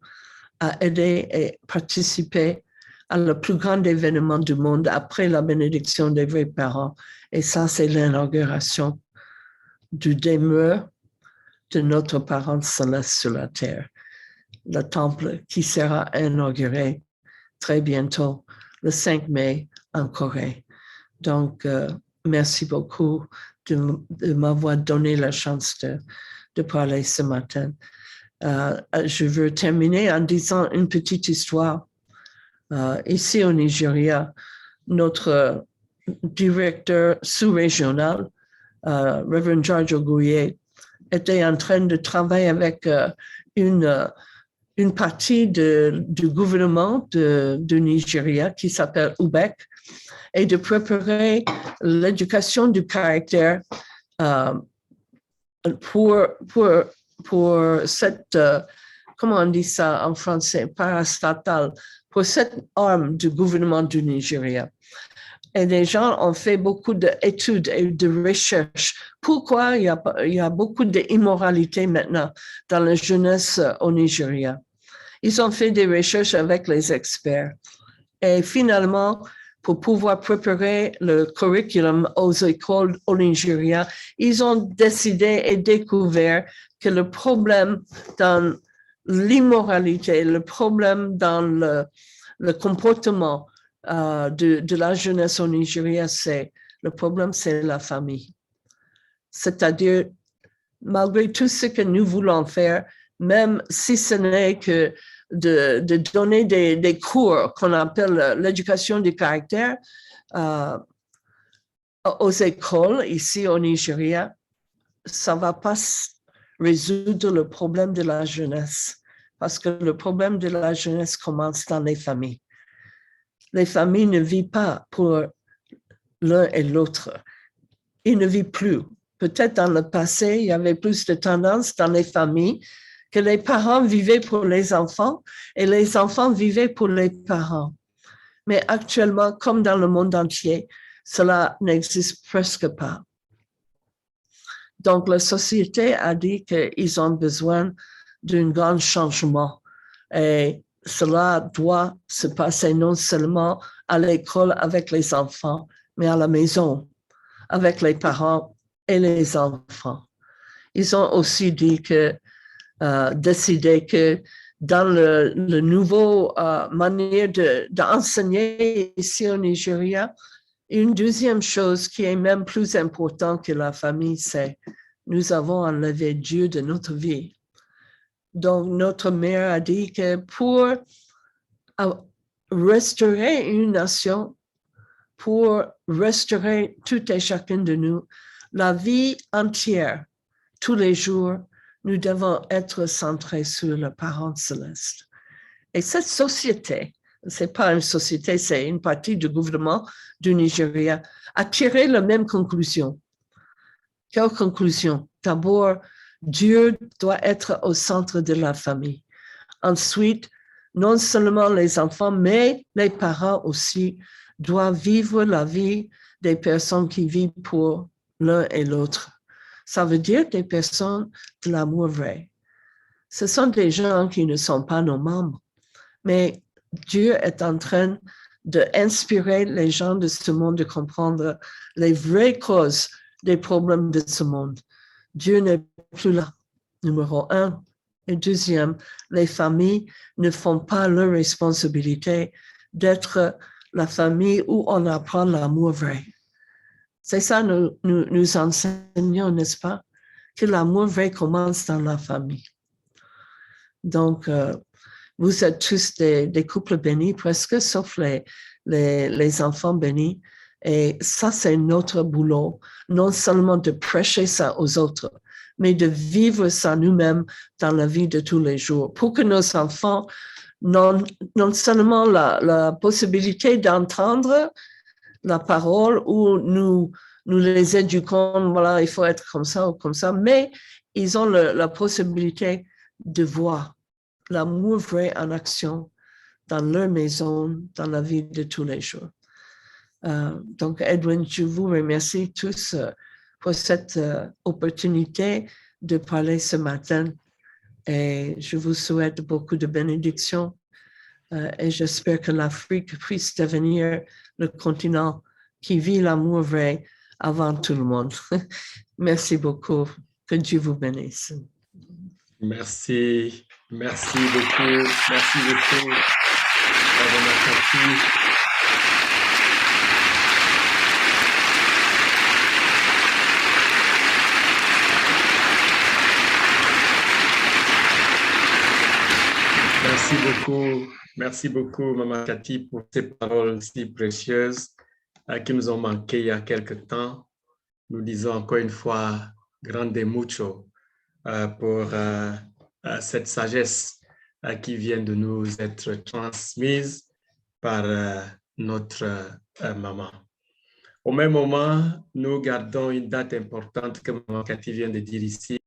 à aider et participer à le plus grand événement du monde après la bénédiction des vrais parents. Et ça, c'est l'inauguration du demeure de notre parent céleste sur la terre, le temple qui sera inauguré très bientôt, le 5 mai en Corée. Donc, merci beaucoup de m'avoir donné la chance de parler ce matin. Je veux terminer en disant une petite histoire. Ici au Nigeria, notre directeur sous-régional, Reverend George Oguye, était en train de travailler avec une partie du gouvernement du Nigeria qui s'appelle UBEC et de préparer l'éducation du caractère pour cette, comment on dit ça en français, parastatale, pour cette arme du gouvernement du Nigeria. Et les gens ont fait beaucoup d'études et de recherches. Pourquoi il y a beaucoup d'immoralité maintenant dans la jeunesse au Nigeria? Ils ont fait des recherches avec les experts. Et finalement, pour pouvoir préparer le curriculum aux écoles au Nigeria, ils ont décidé et découvert que le problème dans l'immoralité, le problème dans le comportement de la jeunesse au Nigeria, le problème, c'est la famille. C'est-à-dire, malgré tout ce que nous voulons faire, même si ce n'est que de donner des cours qu'on appelle l'éducation du caractère aux écoles ici au Nigeria, ça ne va pas résoudre le problème de la jeunesse, parce que le problème de la jeunesse commence dans les familles. Les familles ne vivent pas pour l'un et l'autre. Ils ne vivent plus. Peut-être dans le passé, il y avait plus de tendance dans les familles que les parents vivaient pour les enfants et les enfants vivaient pour les parents. Mais actuellement, comme dans le monde entier, cela n'existe presque pas. Donc, la société a dit qu'ils ont besoin d'un grand changement et cela doit se passer non seulement à l'école avec les enfants, mais à la maison, avec les parents et les enfants. Ils ont aussi décidé que dans le nouveau manière d'enseigner ici au Nigeria, une deuxième chose qui est même plus importante que la famille, c'est nous avons enlevé Dieu de notre vie. Donc, notre mère a dit que pour restaurer une nation, pour restaurer tout et chacun de nous, la vie entière, tous les jours, nous devons être centrés sur le parent céleste. Et cette société, ce n'est pas une société, c'est une partie du gouvernement du Nigeria, a tiré la même conclusion. Quelle conclusion? D'abord, Dieu doit être au centre de la famille. Ensuite, non seulement les enfants, mais les parents aussi doivent vivre la vie des personnes qui vivent pour l'un et l'autre. Ça veut dire des personnes de l'amour vrai. Ce sont des gens qui ne sont pas nos membres, mais Dieu est en train d'inspirer les gens de ce monde de comprendre les vraies causes des problèmes de ce monde. Dieu n'est plus là, numéro 1. Et deuxième, les familles ne font pas leur responsabilité d'être la famille où on apprend l'amour vrai. C'est ça nous enseignons, n'est-ce pas? Que l'amour vrai commence dans la famille. Donc, vous êtes tous des couples bénis, presque, sauf les enfants bénis. Et ça, c'est notre boulot, non seulement de prêcher ça aux autres, mais de vivre ça nous-mêmes dans la vie de tous les jours, pour que nos enfants non seulement la possibilité d'entendre la parole ou nous les éduquons, voilà, il faut être comme ça ou comme ça, mais ils ont la possibilité de voir l'amour vrai en action dans leur maison, dans la vie de tous les jours. Donc, Edwin, je vous remercie tous pour cette opportunité de parler ce matin et je vous souhaite beaucoup de bénédictions et j'espère que l'Afrique puisse devenir le continent qui vit l'amour vrai avant tout le monde. Merci beaucoup. Que Dieu vous bénisse. Merci, merci beaucoup, Madame Makati. Merci beaucoup, Maman Cathy, pour ces paroles si précieuses qui nous ont manqué il y a quelque temps. Nous disons encore une fois, grande mucho pour cette sagesse qui vient de nous être transmise par notre maman. Au même moment, nous gardons une date importante que Maman Cathy vient de dire ici,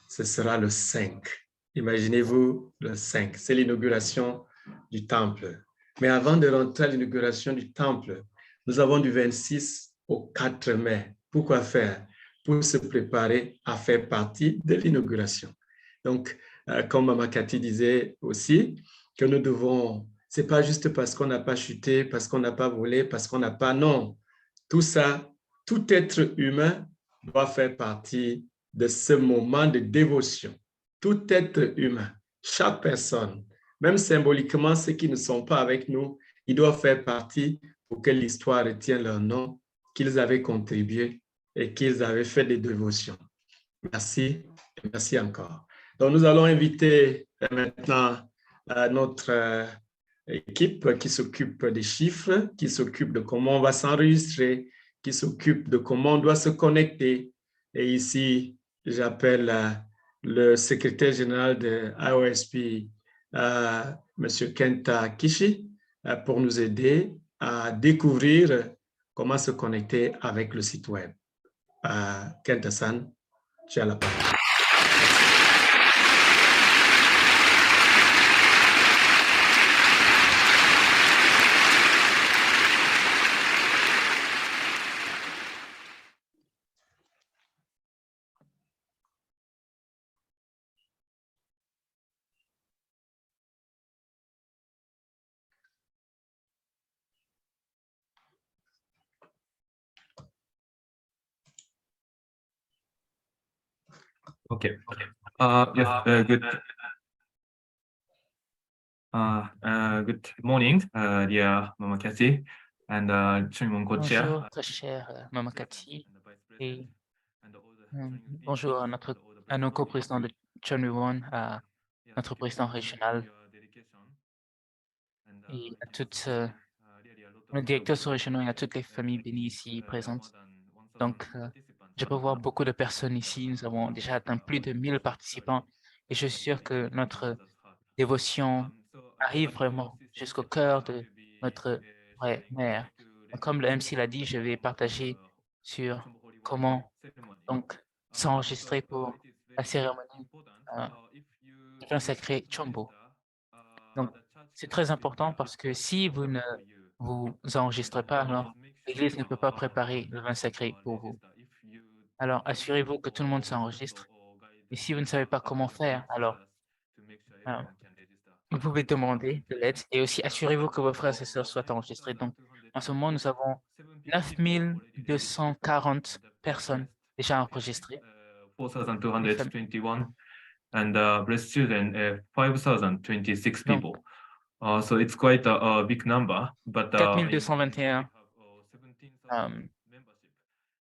ce sera le 5. Imaginez-vous le 5, c'est l'inauguration du temple. Mais avant de rentrer à l'inauguration du temple, nous avons du 26 au 4 mai. Pourquoi faire? Pour se préparer à faire partie de l'inauguration. Donc, comme Maman Cathy disait aussi, que nous devons, c'est pas juste parce qu'on n'a pas chuté, parce qu'on n'a pas volé, parce qu'on n'a pas, non. Tout ça, tout être humain doit faire partie de ce moment de dévotion. Tout être humain, chaque personne, même symboliquement ceux qui ne sont pas avec nous, ils doivent faire partie pour que l'histoire retienne leur nom, qu'ils avaient contribué et qu'ils avaient fait des dévotions. Merci, et merci encore. Donc nous allons inviter maintenant notre équipe qui s'occupe des chiffres, qui s'occupe de comment on va s'enregistrer, qui s'occupe de comment on doit se connecter. Et ici, j'appelle le secrétaire général de IOSP, M. Kenta Kishi, pour nous aider à découvrir comment se connecter avec le site web. Kenta-san, tu as la parole. Okay. Yes. Good morning, dear Mama Cathy and Chungmon co-chair. Bonjour, très chère Maman Cathy, et bonjour à nos co-présidents de Chunwon, à notre président régional et à toutes nos directeurs régionaux et à toutes les familles bénies ici présentes. Donc, je peux voir beaucoup de personnes ici. Nous avons déjà atteint plus de 1000 participants et je suis sûr que notre dévotion arrive vraiment jusqu'au cœur de notre vraie mère. Comme le MC l'a dit, je vais partager sur comment donc s'enregistrer pour la cérémonie du vin sacré Chombo. Donc, c'est très important parce que si vous ne vous enregistrez pas, alors l'Église ne peut pas préparer le vin sacré pour vous. Alors, assurez-vous que tout le monde s'enregistre. Et si vous ne savez pas comment faire, alors vous pouvez demander de l'aide et aussi assurez-vous que vos frères et sœurs soient enregistrés. Donc, en ce moment, nous avons 9240 personnes déjà enregistrées. 4,221 and blessed children 5,026 people. So it's quite a big number, but 4221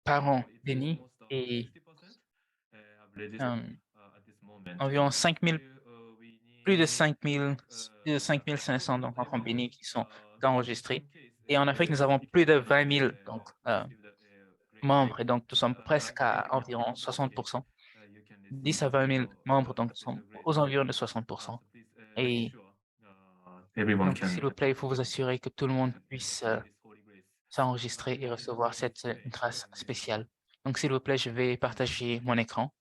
parents bénis et environ 5000, plus de 5500 donc, enfants bénis qui sont enregistrés. Et en Afrique, nous avons plus de 20 000 donc, membres, et donc nous sommes presque à environ 60%. 10 à 20 000 membres, donc nous sommes aux environs de 60%. Et donc, s'il vous plaît, il faut vous assurer que tout le monde puisse s'enregistrer et recevoir cette grâce spéciale. Donc, s'il vous plaît, je vais partager mon écran.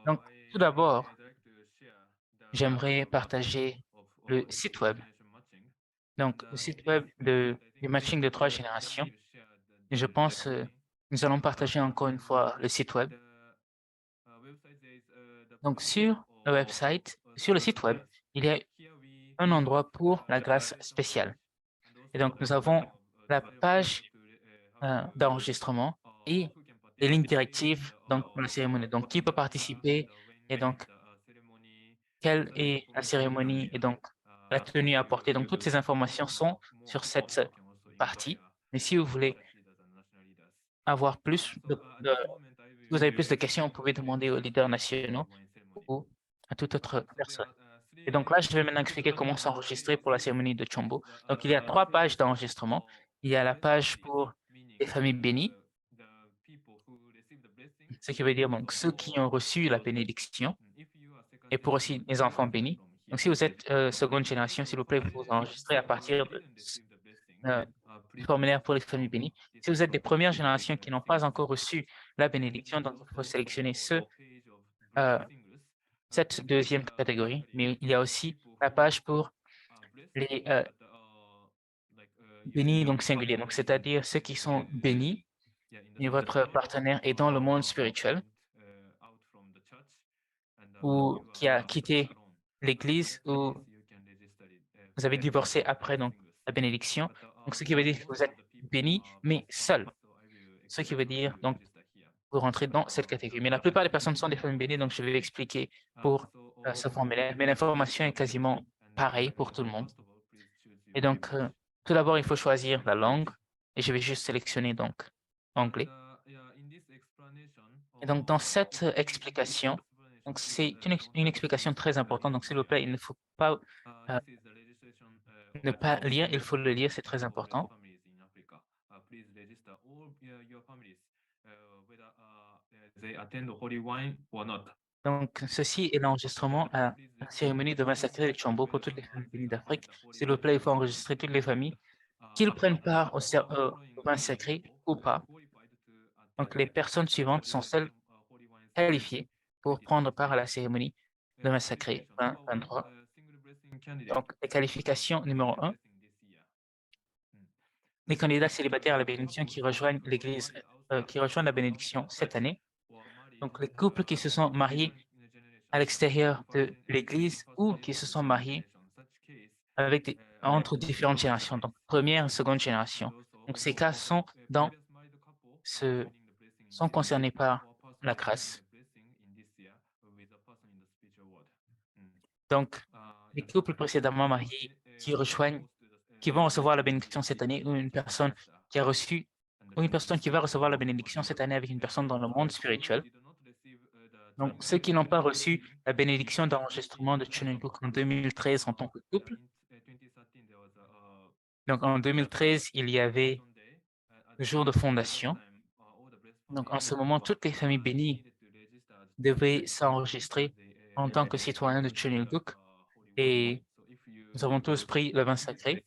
Donc, tout d'abord, j'aimerais partager le site web. Donc, le site web du matching de 3 générations. Et je pense nous allons partager encore une fois le site web. Donc, sur le site web, il y a un endroit pour la grâce spéciale. Et donc, nous avons la page d'enregistrement et les lignes directives donc, pour la cérémonie. Donc, qui peut participer et donc, quelle est la cérémonie et donc la tenue à porter. Donc, toutes ces informations sont sur cette partie. Mais si vous voulez avoir plus si vous avez plus de questions, vous pouvez demander aux leaders nationaux ou à toute autre personne. Et donc là, je vais maintenant expliquer comment s'enregistrer pour la cérémonie de Chombo. Donc, il y a 3 pages d'enregistrement. Il y a la page pour les familles bénies, ce qui veut dire donc, ceux qui ont reçu la bénédiction, et pour aussi les enfants bénis. Donc, si vous êtes seconde génération, s'il vous plaît, vous vous enregistrez à partir du formulaire pour les familles bénies. Si vous êtes des premières générations qui n'ont pas encore reçu la bénédiction, donc il faut sélectionner cette deuxième catégorie, mais il y a aussi la page pour les bénis donc singuliers, donc c'est-à-dire ceux qui sont bénis et votre partenaire est dans le monde spirituel ou qui a quitté l'Église ou vous avez divorcé après donc la bénédiction. Donc, ce qui veut dire que vous êtes béni, mais seul. Ce qui veut dire donc vous rentrez dans cette catégorie. Mais la plupart des personnes sont des familles bénies, donc je vais expliquer pour ce formulaire. Mais l'information est quasiment pareille pour tout le monde. Et donc, tout d'abord, il faut choisir la langue. Et je vais juste sélectionner donc anglais. Et donc, dans cette explication, donc c'est une explication très importante. Donc, s'il vous plaît, il ne faut pas ne pas lire, il faut le lire, c'est très important. Donc, ceci est l'enregistrement à la cérémonie de vin sacré de Chombo pour toutes les familles bénies d'Afrique. S'il vous plaît, il faut enregistrer toutes les familles, qu'ils prennent part au vin sacré ou pas. Donc, les personnes suivantes sont celles qualifiées pour prendre part à la cérémonie de vin sacré 2023. Donc, les qualifications numéro 1, les candidats célibataires à la bénédiction qui rejoignent l'Église, qui rejoignent la bénédiction cette année. Donc, les couples qui se sont mariés à l'extérieur de l'Église ou qui se sont mariés entre différentes générations, donc première et seconde génération. Donc, ces cas sont concernés par la grâce. Donc, les couples précédemment mariés qui vont recevoir la bénédiction cette année, ou une personne qui a reçu, ou une personne qui va recevoir la bénédiction cette année avec une personne dans le monde spirituel. Donc, ceux qui n'ont pas reçu la bénédiction d'enregistrement de Chunungkook en 2013 en tant que couple. Donc, en 2013, il y avait le jour de fondation. Donc, en ce moment, toutes les familles bénies devaient s'enregistrer en tant que citoyens de Chunungkook et nous avons tous pris le vin sacré.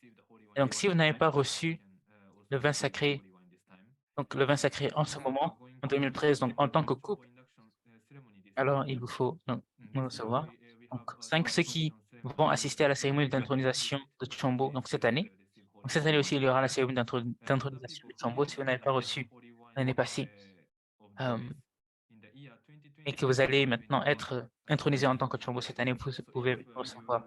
Et donc, si vous n'avez pas reçu le vin sacré, donc le vin sacré en ce moment, en 2013, donc en tant que couple, alors il vous faut le recevoir. Donc, 5, ceux qui vont assister à la cérémonie d'intronisation de Chombo, donc cette année. Donc, cette année aussi, il y aura la cérémonie d'intronisation de Chombo. Si vous n'avez pas reçu l'année passée et que vous allez maintenant être intronisé en tant que Chombo cette année, vous pouvez recevoir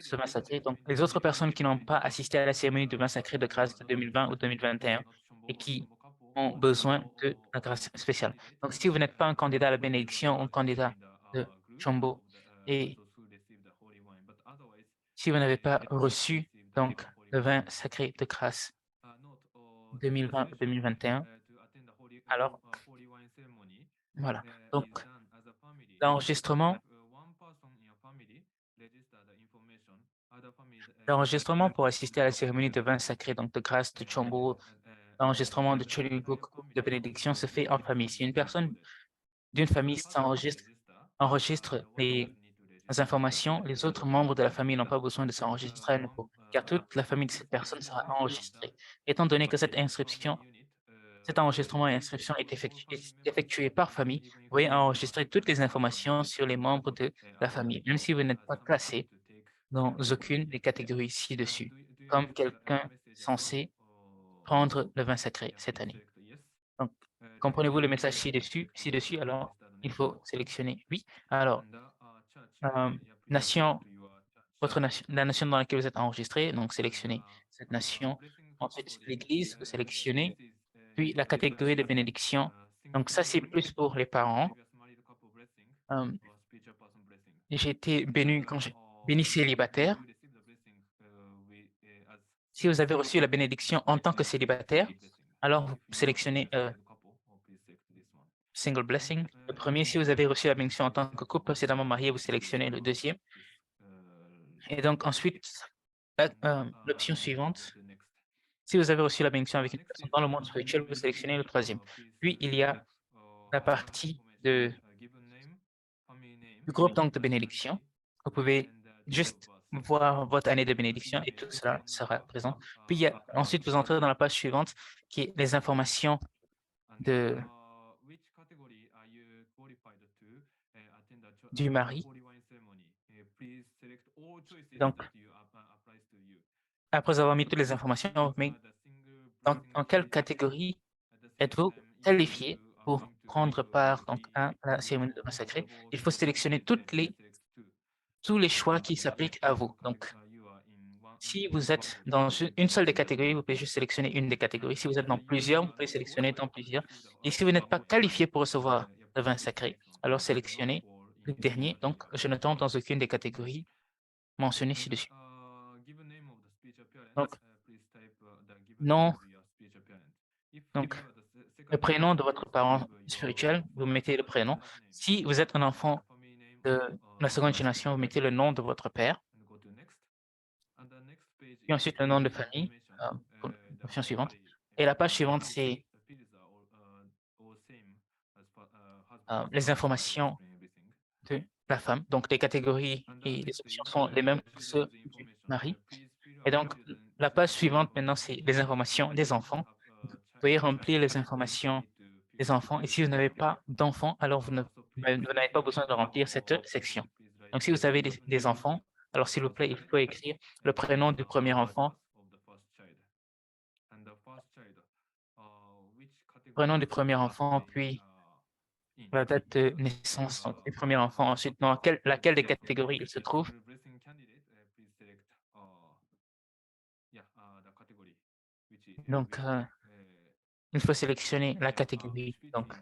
ce vin sacré. Donc, les autres personnes qui n'ont pas assisté à la cérémonie de vin sacré de grâce de 2020 ou 2021 et qui ont besoin de la grâce spéciale. Donc, si vous n'êtes pas un candidat à la bénédiction ou un candidat de Chombo et si vous n'avez pas reçu donc le vin sacré de grâce 2020 ou 2021, alors voilà. Donc, l'enregistrement pour assister à la cérémonie de vin sacré, donc de grâce de Chombo, l'enregistrement de Chunungkook de bénédiction se fait en famille. Si une personne d'une famille enregistre les informations, les autres membres de la famille n'ont pas besoin de s'enregistrer à nouveau, car toute la famille de cette personne sera enregistrée. Étant donné que cet enregistrement et inscription est effectué par famille, vous pouvez enregistrer toutes les informations sur les membres de la famille, même si vous n'êtes pas classé dans aucune des catégories ci-dessus, comme quelqu'un censé prendre le vin sacré cette année. Donc, comprenez-vous le message ci-dessus, alors il faut sélectionner oui. Alors, nation, la nation dans laquelle vous êtes enregistré, donc sélectionnez cette nation. Ensuite, l'église, vous sélectionnez, puis la catégorie de bénédiction. Donc, ça, c'est plus pour les parents. J'ai été béni célibataire. Si vous avez reçu la bénédiction en tant que célibataire, alors vous sélectionnez single blessing. Le premier, si vous avez reçu la bénédiction en tant que couple précédemment marié, vous sélectionnez le deuxième. Et donc ensuite, l'option suivante, si vous avez reçu la bénédiction avec une personne dans le monde spirituel, vous sélectionnez le troisième. Puis, il y a la partie du groupe donc, de bénédiction. Vous pouvez juste voir votre année de bénédiction et tout cela sera présent. Puis, ensuite, vous entrez dans la page suivante qui est les informations du mari. Donc, après avoir mis toutes les informations, mais dans quelle catégorie êtes-vous qualifié pour prendre part donc, à la cérémonie de vin sacré? Il faut sélectionner tous les choix qui s'appliquent à vous. Donc, si vous êtes dans une seule des catégories, vous pouvez juste sélectionner une des catégories. Si vous êtes dans plusieurs, vous pouvez sélectionner dans plusieurs. Et si vous n'êtes pas qualifié pour recevoir le vin sacré, alors sélectionnez le dernier. Donc, je ne tombe dans aucune des catégories mentionnées ci-dessus. Donc, le prénom de votre parent spirituel, vous mettez le prénom. Si vous êtes un enfant de la seconde génération, vous mettez le nom de votre père. Puis ensuite, le nom de famille, l'option suivante. Et la page suivante, c'est les informations de la femme. Donc, les catégories et les options sont les mêmes que ceux du mari. Et donc, la page suivante, maintenant, c'est les informations des enfants. Vous pouvez remplir les informations des enfants. Et si vous n'avez pas d'enfants, alors vous n'avez pas besoin de remplir cette section. Donc, si vous avez des enfants, alors s'il vous plaît, il faut écrire le prénom du premier enfant, prénom du premier enfant, puis la date de naissance du premier enfant, ensuite dans laquelle des catégories il se trouve. Donc, il faut sélectionner la catégorie donc,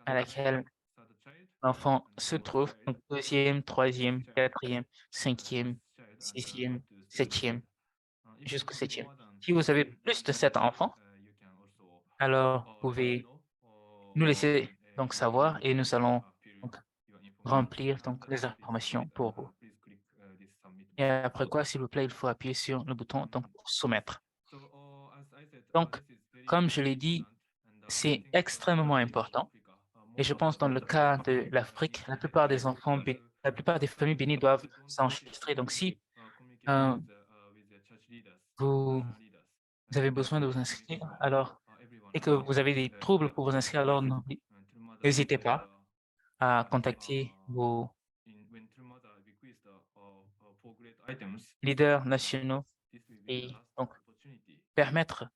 à laquelle l'enfant se trouve, donc deuxième, troisième, quatrième, cinquième, sixième, septième, jusqu'au septième. Si vous avez plus de 7 enfants, alors vous pouvez nous laisser donc savoir et nous allons donc, remplir donc, les informations pour vous. Et après quoi, s'il vous plaît, il faut appuyer sur le bouton donc, pour soumettre. Donc, comme je l'ai dit, c'est extrêmement important. Et je pense dans le cas de l'Afrique, la plupart des enfants, la plupart des familles bénies doivent s'enregistrer. Donc, si vous avez besoin de vous inscrire, alors, et que vous avez des troubles pour vous inscrire, alors n'hésitez pas à contacter vos leaders nationaux et donc permettre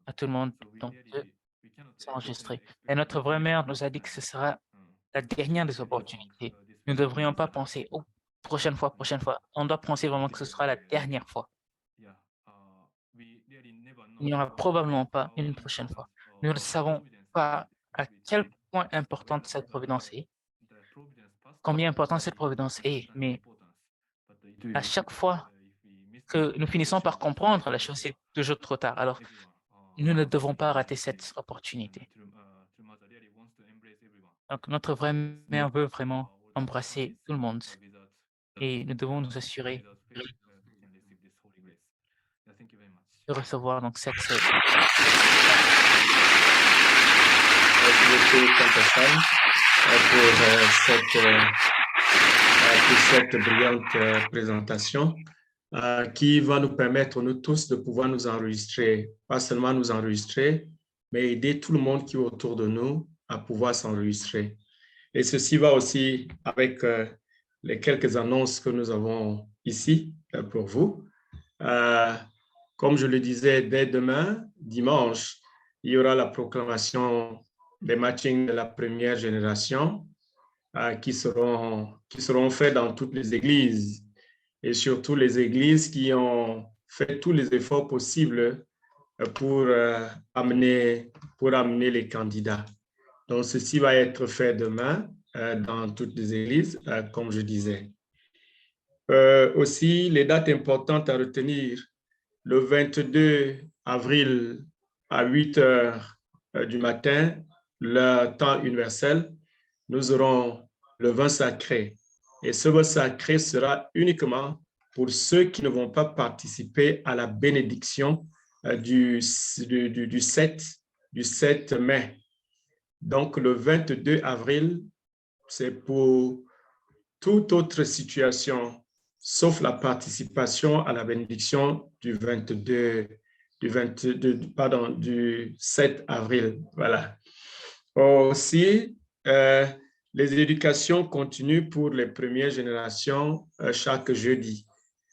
à tout le monde donc, de s'enregistrer. Et notre vraie mère nous a dit que ce sera la dernière des opportunités. Nous ne devrions pas penser, oh, prochaine fois. On doit penser vraiment que ce sera la dernière fois. Il n'y aura probablement pas une prochaine fois. Nous ne savons pas à quel point importante cette providence est, combien importante cette providence est, mais à chaque fois que nous finissons par comprendre la chose, c'est toujours trop tard. Alors, nous ne devons pas rater cette opportunité. Donc, notre vraie mère veut vraiment embrasser tout le monde et nous devons nous assurer de recevoir donc cette Merci beaucoup, Tante Sam, pour cette pour cette brillante présentation qui va nous permettre, nous tous, de pouvoir nous enregistrer, pas seulement nous enregistrer, mais aider tout le monde qui est autour de nous à pouvoir s'enregistrer. Et ceci va aussi avec les quelques annonces que nous avons ici pour vous. Comme je le disais, dès demain, dimanche, il y aura la proclamation des matchings de la première génération qui seront faits dans toutes les églises et surtout les églises qui ont fait tous les efforts possibles pour amener les candidats. Donc, ceci va être fait demain dans toutes les églises, comme je disais. Aussi, les dates importantes à retenir, le 22 avril à 8 heures du matin, le temps universel, nous aurons le vin sacré. Et ce vin sacré sera uniquement pour ceux qui ne vont pas participer à la bénédiction du 7 mai. Donc, le 22 avril, c'est pour toute autre situation, sauf la participation à la bénédiction du 7 avril. Voilà. Aussi, les éducations continuent pour les premières générations chaque jeudi,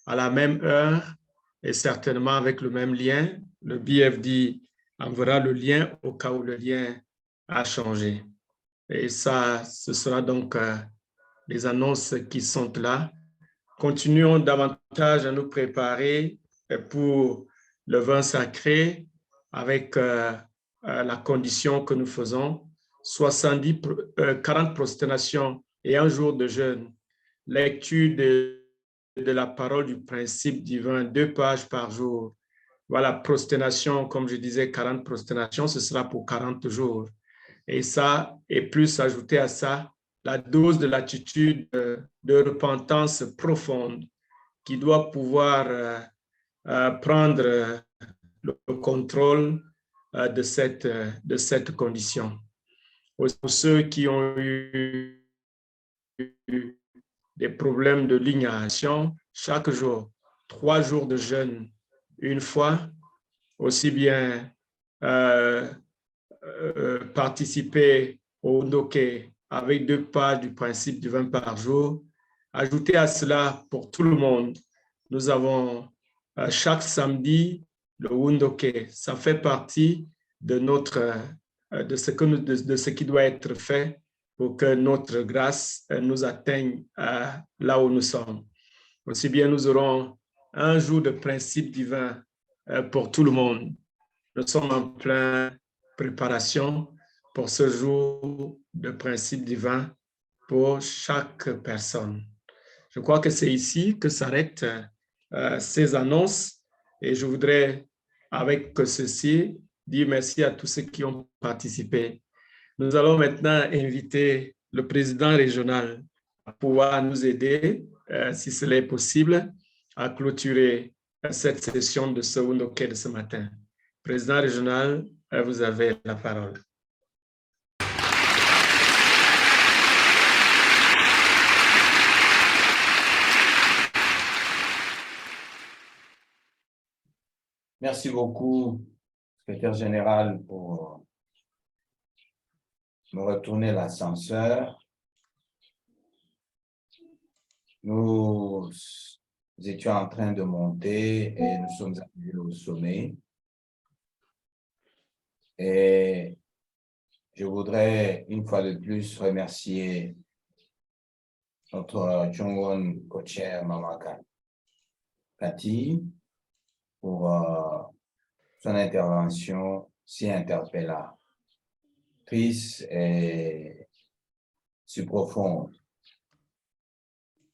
à la même heure et certainement avec le même lien. Le BFD enverra le lien au cas où le lien a changé. Et ça, ce sera donc les annonces qui sont là. Continuons davantage à nous préparer pour le vin sacré avec la condition que nous faisons, 40 prosternations et un jour de jeûne, lecture de la parole du principe divin, 2 pages par jour. Voilà, prosternation, comme je disais, 40 prosternations, ce sera pour 40 jours. Et ça, et plus ajouter à ça, la dose de l'attitude de repentance profonde qui doit pouvoir prendre le contrôle de cette condition. Pour ceux qui ont eu des problèmes de lignation, chaque jour, 3 jours de jeûne, une fois, aussi bien participer au Ndoké avec 2 pages du principe du vin par jour. Ajouter à cela, pour tout le monde, nous avons chaque samedi le Wundoké. Ça fait partie de ce qui doit être fait pour que notre grâce nous atteigne là où nous sommes. Aussi bien, nous aurons un jour de principe divin pour tout le monde. Nous sommes en pleine préparation pour ce jour de principe divin pour chaque personne. Je crois que c'est ici que s'arrêtent ces annonces et je voudrais, avec ceci, dire merci à tous ceux qui ont participé. Nous allons maintenant inviter le président régional à pouvoir nous aider, si cela est possible, à clôturer cette session de ce Wundoké de ce matin. Président régional, vous avez la parole. Merci beaucoup, secrétaire général, pour me retourner l'ascenseur. Nous étions en train de monter et nous sommes arrivés au sommet. Et je voudrais une fois de plus remercier notre Jongwon co-chair Mama Cathy pour son intervention si interpellatrice et si profonde.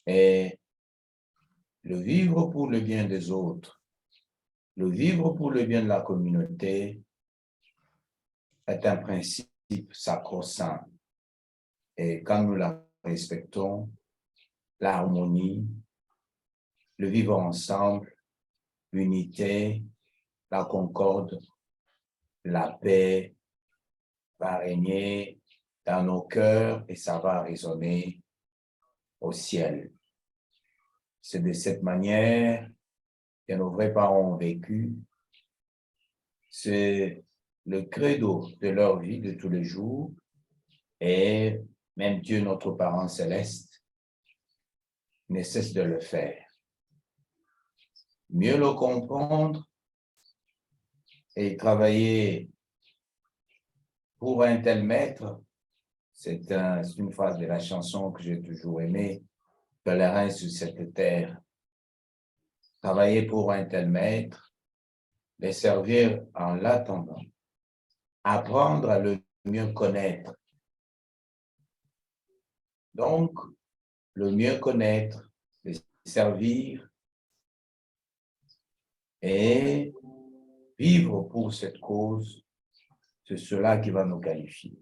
Et le vivre pour le bien des autres, le vivre pour le bien de la communauté est un principe sacro-saint. Et quand nous la respectons, l'harmonie, le vivre ensemble, l'unité, la concorde, la paix va régner dans nos cœurs et ça va résonner au ciel. C'est de cette manière que nos vrais parents ont vécu. C'est le credo de leur vie de tous les jours. Et même Dieu, notre parent céleste, ne cesse de le faire. Mieux le comprendre et travailler pour un tel maître, c'est une phrase de la chanson que j'ai toujours aimée, pèlerin sur cette terre. Travailler pour un tel maître, les servir en l'attendant, apprendre à le mieux connaître. Donc, le mieux connaître, le servir et vivre pour cette cause, c'est cela qui va nous qualifier.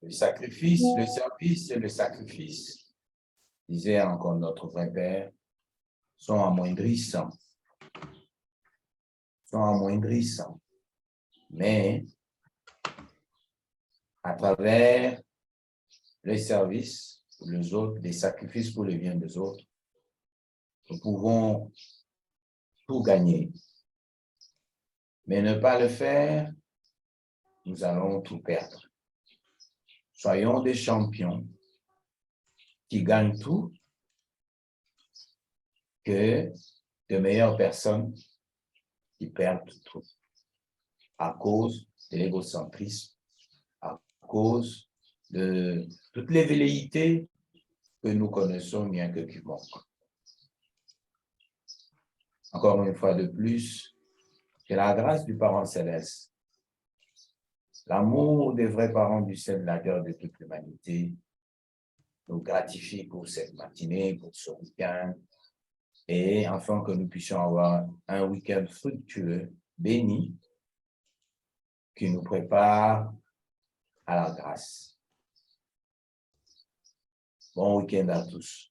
Le sacrifice, le service et le sacrifice, disait encore notre vrai Père, sont amoindrissants. Mais à travers les services pour les autres, les sacrifices pour le bien des autres, nous pouvons tout gagner. Mais ne pas le faire, nous allons tout perdre. Soyons des champions qui gagnent tout, que de meilleures personnes qui perdent tout à cause de l'égocentrisme, à cause de toutes les velléités que nous connaissons bien que quiconque. Encore une fois de plus, que la grâce du Parent Céleste, l'amour des vrais parents du ciel de la terre de toute l'humanité nous gratifie pour cette matinée, pour ce week-end, et afin que nous puissions avoir un week-end fructueux, béni, qui nous prépare à la grâce. Bon week-end à tous.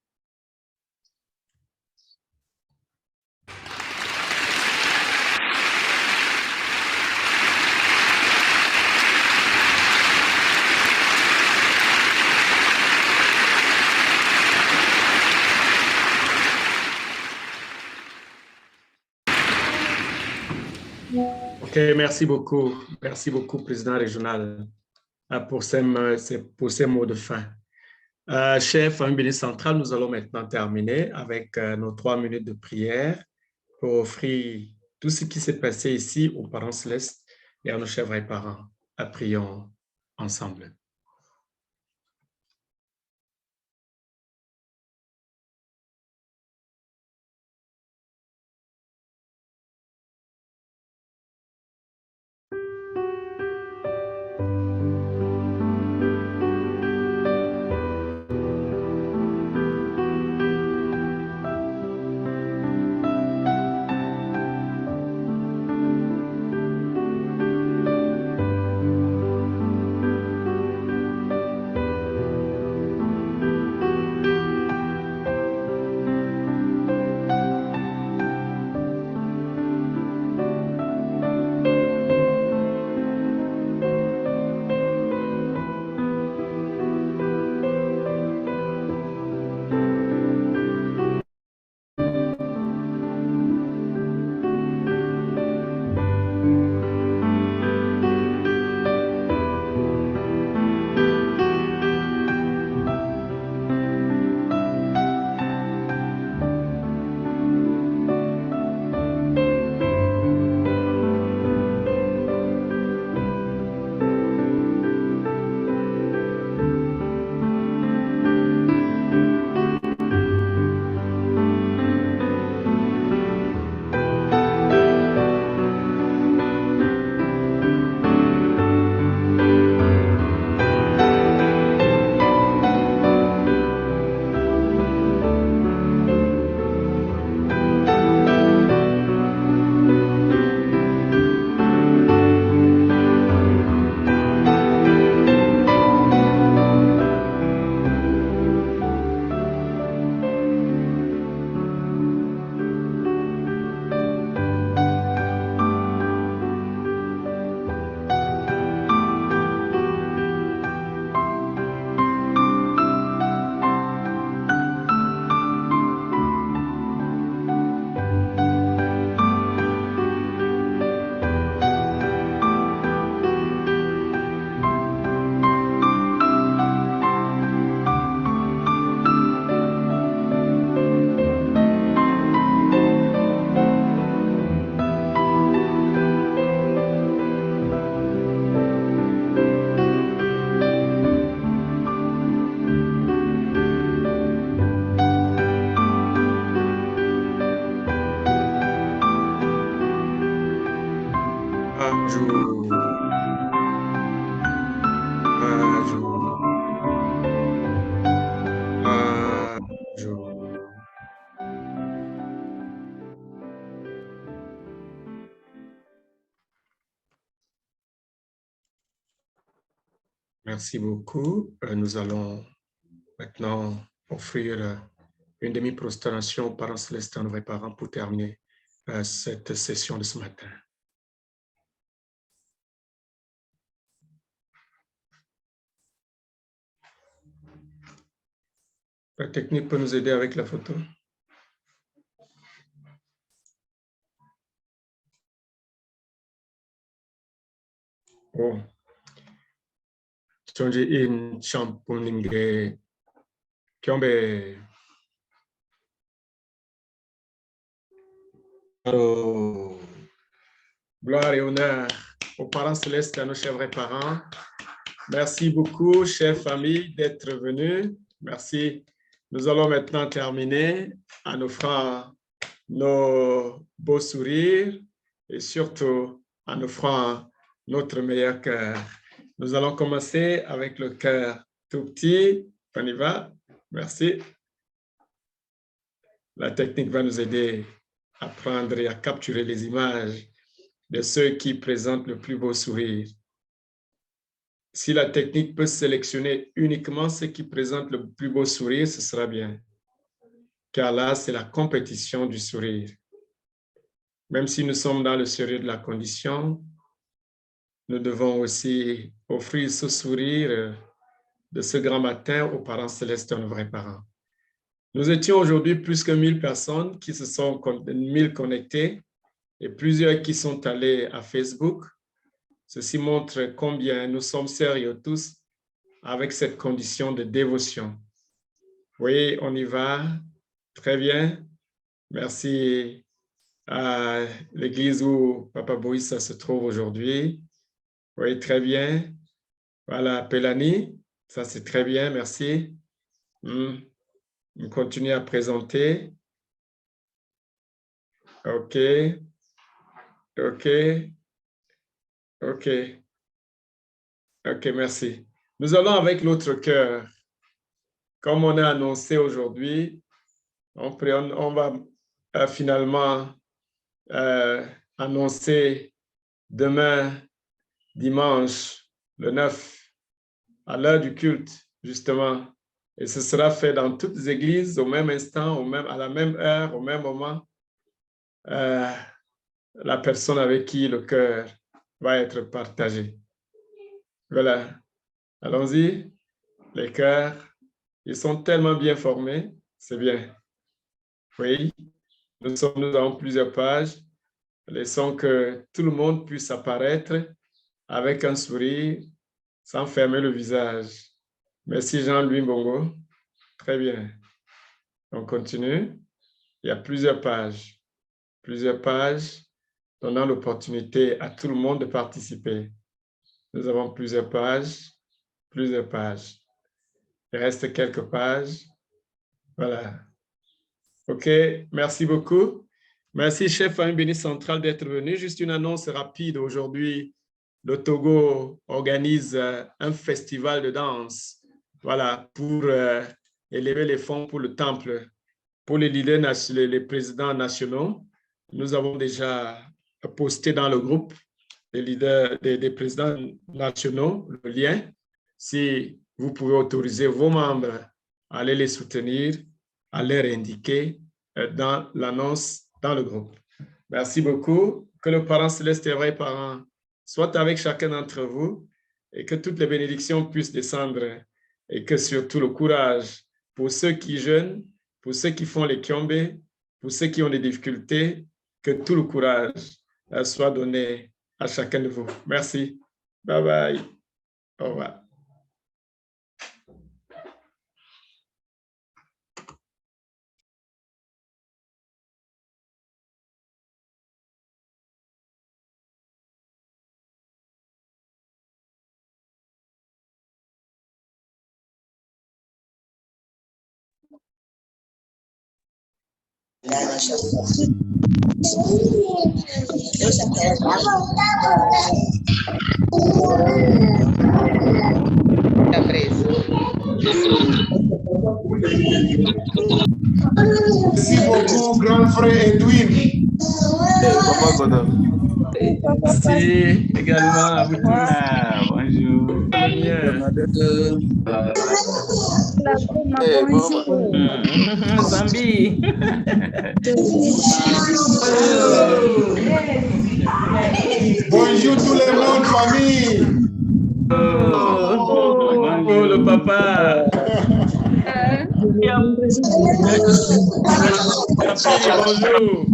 OK, merci beaucoup. Merci beaucoup, Président régional, pour ces mots de fin. Chers familles bénies centrales, nous allons maintenant terminer avec nos 3 minutes de prière pour offrir tout ce qui s'est passé ici aux parents célestes et à nos chers vrais parents. Prions ensemble. Bonjour. Bonjour. Bonjour. Merci beaucoup. Nous allons maintenant offrir une demi-prosternation aux parents célestins, nos vrais parents, pour terminer cette session de ce matin. La technique peut nous aider avec la photo. Oh. Chonji in champuninge kyombe. Oh. Gloire et honneur aux parents célestes et à nos chers vrais parents. Merci beaucoup, chère famille, d'être venus. Merci. Nous allons maintenant terminer en offrant nos beaux sourires et surtout en offrant notre meilleur cœur. Nous allons commencer avec le cœur tout petit. On y va. Merci. La technique va nous aider à prendre et à capturer les images de ceux qui présentent le plus beau sourire. Si la technique peut sélectionner uniquement ceux qui présentent le plus beau sourire, ce sera bien. Car là, c'est la compétition du sourire. Même si nous sommes dans le sérieux de la condition, nous devons aussi offrir ce sourire de ce grand matin aux parents célestes, nos vrais parents. Nous étions aujourd'hui plus que 1000 personnes qui se sont 1000 connectées et plusieurs qui sont allés à Facebook. Ceci montre combien nous sommes sérieux tous avec cette condition de dévotion. Oui, on y va. Très bien. Merci à l'église où Papa Boïssa se trouve aujourd'hui. Oui, très bien. Voilà, Pélani, ça c'est très bien, merci. On continue à présenter. OK. OK. OK. OK, merci. Nous allons avec l'autre cœur. Comme on a annoncé aujourd'hui, on va finalement annoncer demain, dimanche, le 9, à l'heure du culte, justement. Et ce sera fait dans toutes les églises au même instant, à la même heure, au même moment. La personne avec qui le cœur va être partagé. Voilà. Allons-y. Les cœurs, ils sont tellement bien formés. C'est bien. Oui. Nous avons plusieurs pages. Laissons que tout le monde puisse apparaître avec un sourire, sans fermer le visage. Merci Jean-Louis Bongo. Très bien. On continue. Il y a plusieurs pages. Plusieurs pages donnant l'opportunité à tout le monde de participer. Nous avons plusieurs pages. Plusieurs pages. Il reste quelques pages. Voilà. OK. Merci beaucoup. Merci, chef Famille Béni Centrale, d'être venu. Juste une annonce rapide. Aujourd'hui, le Togo organise un festival de danse. Voilà, pour élever les fonds pour le temple. Pour les leaders, les présidents nationaux, nous avons déjà posté dans le groupe des leaders, des présidents nationaux, le lien. Si vous pouvez autoriser vos membres à aller les soutenir, à leur indiquer dans l'annonce dans le groupe. Merci beaucoup. Que le parent céleste et vrai parent soit avec chacun d'entre vous et que toutes les bénédictions puissent descendre et que surtout le courage pour ceux qui jeûnent, pour ceux qui font les kyombé, pour ceux qui ont des difficultés, que tout le courage soit donné à chacun de vous. Merci. Bye bye. Au revoir. La Merci beaucoup, grand frère Edwin. Merci également à vous tous. Bonjour. Zambie. Bonjour tout le monde, famille. Oh, le papa. Bonjour.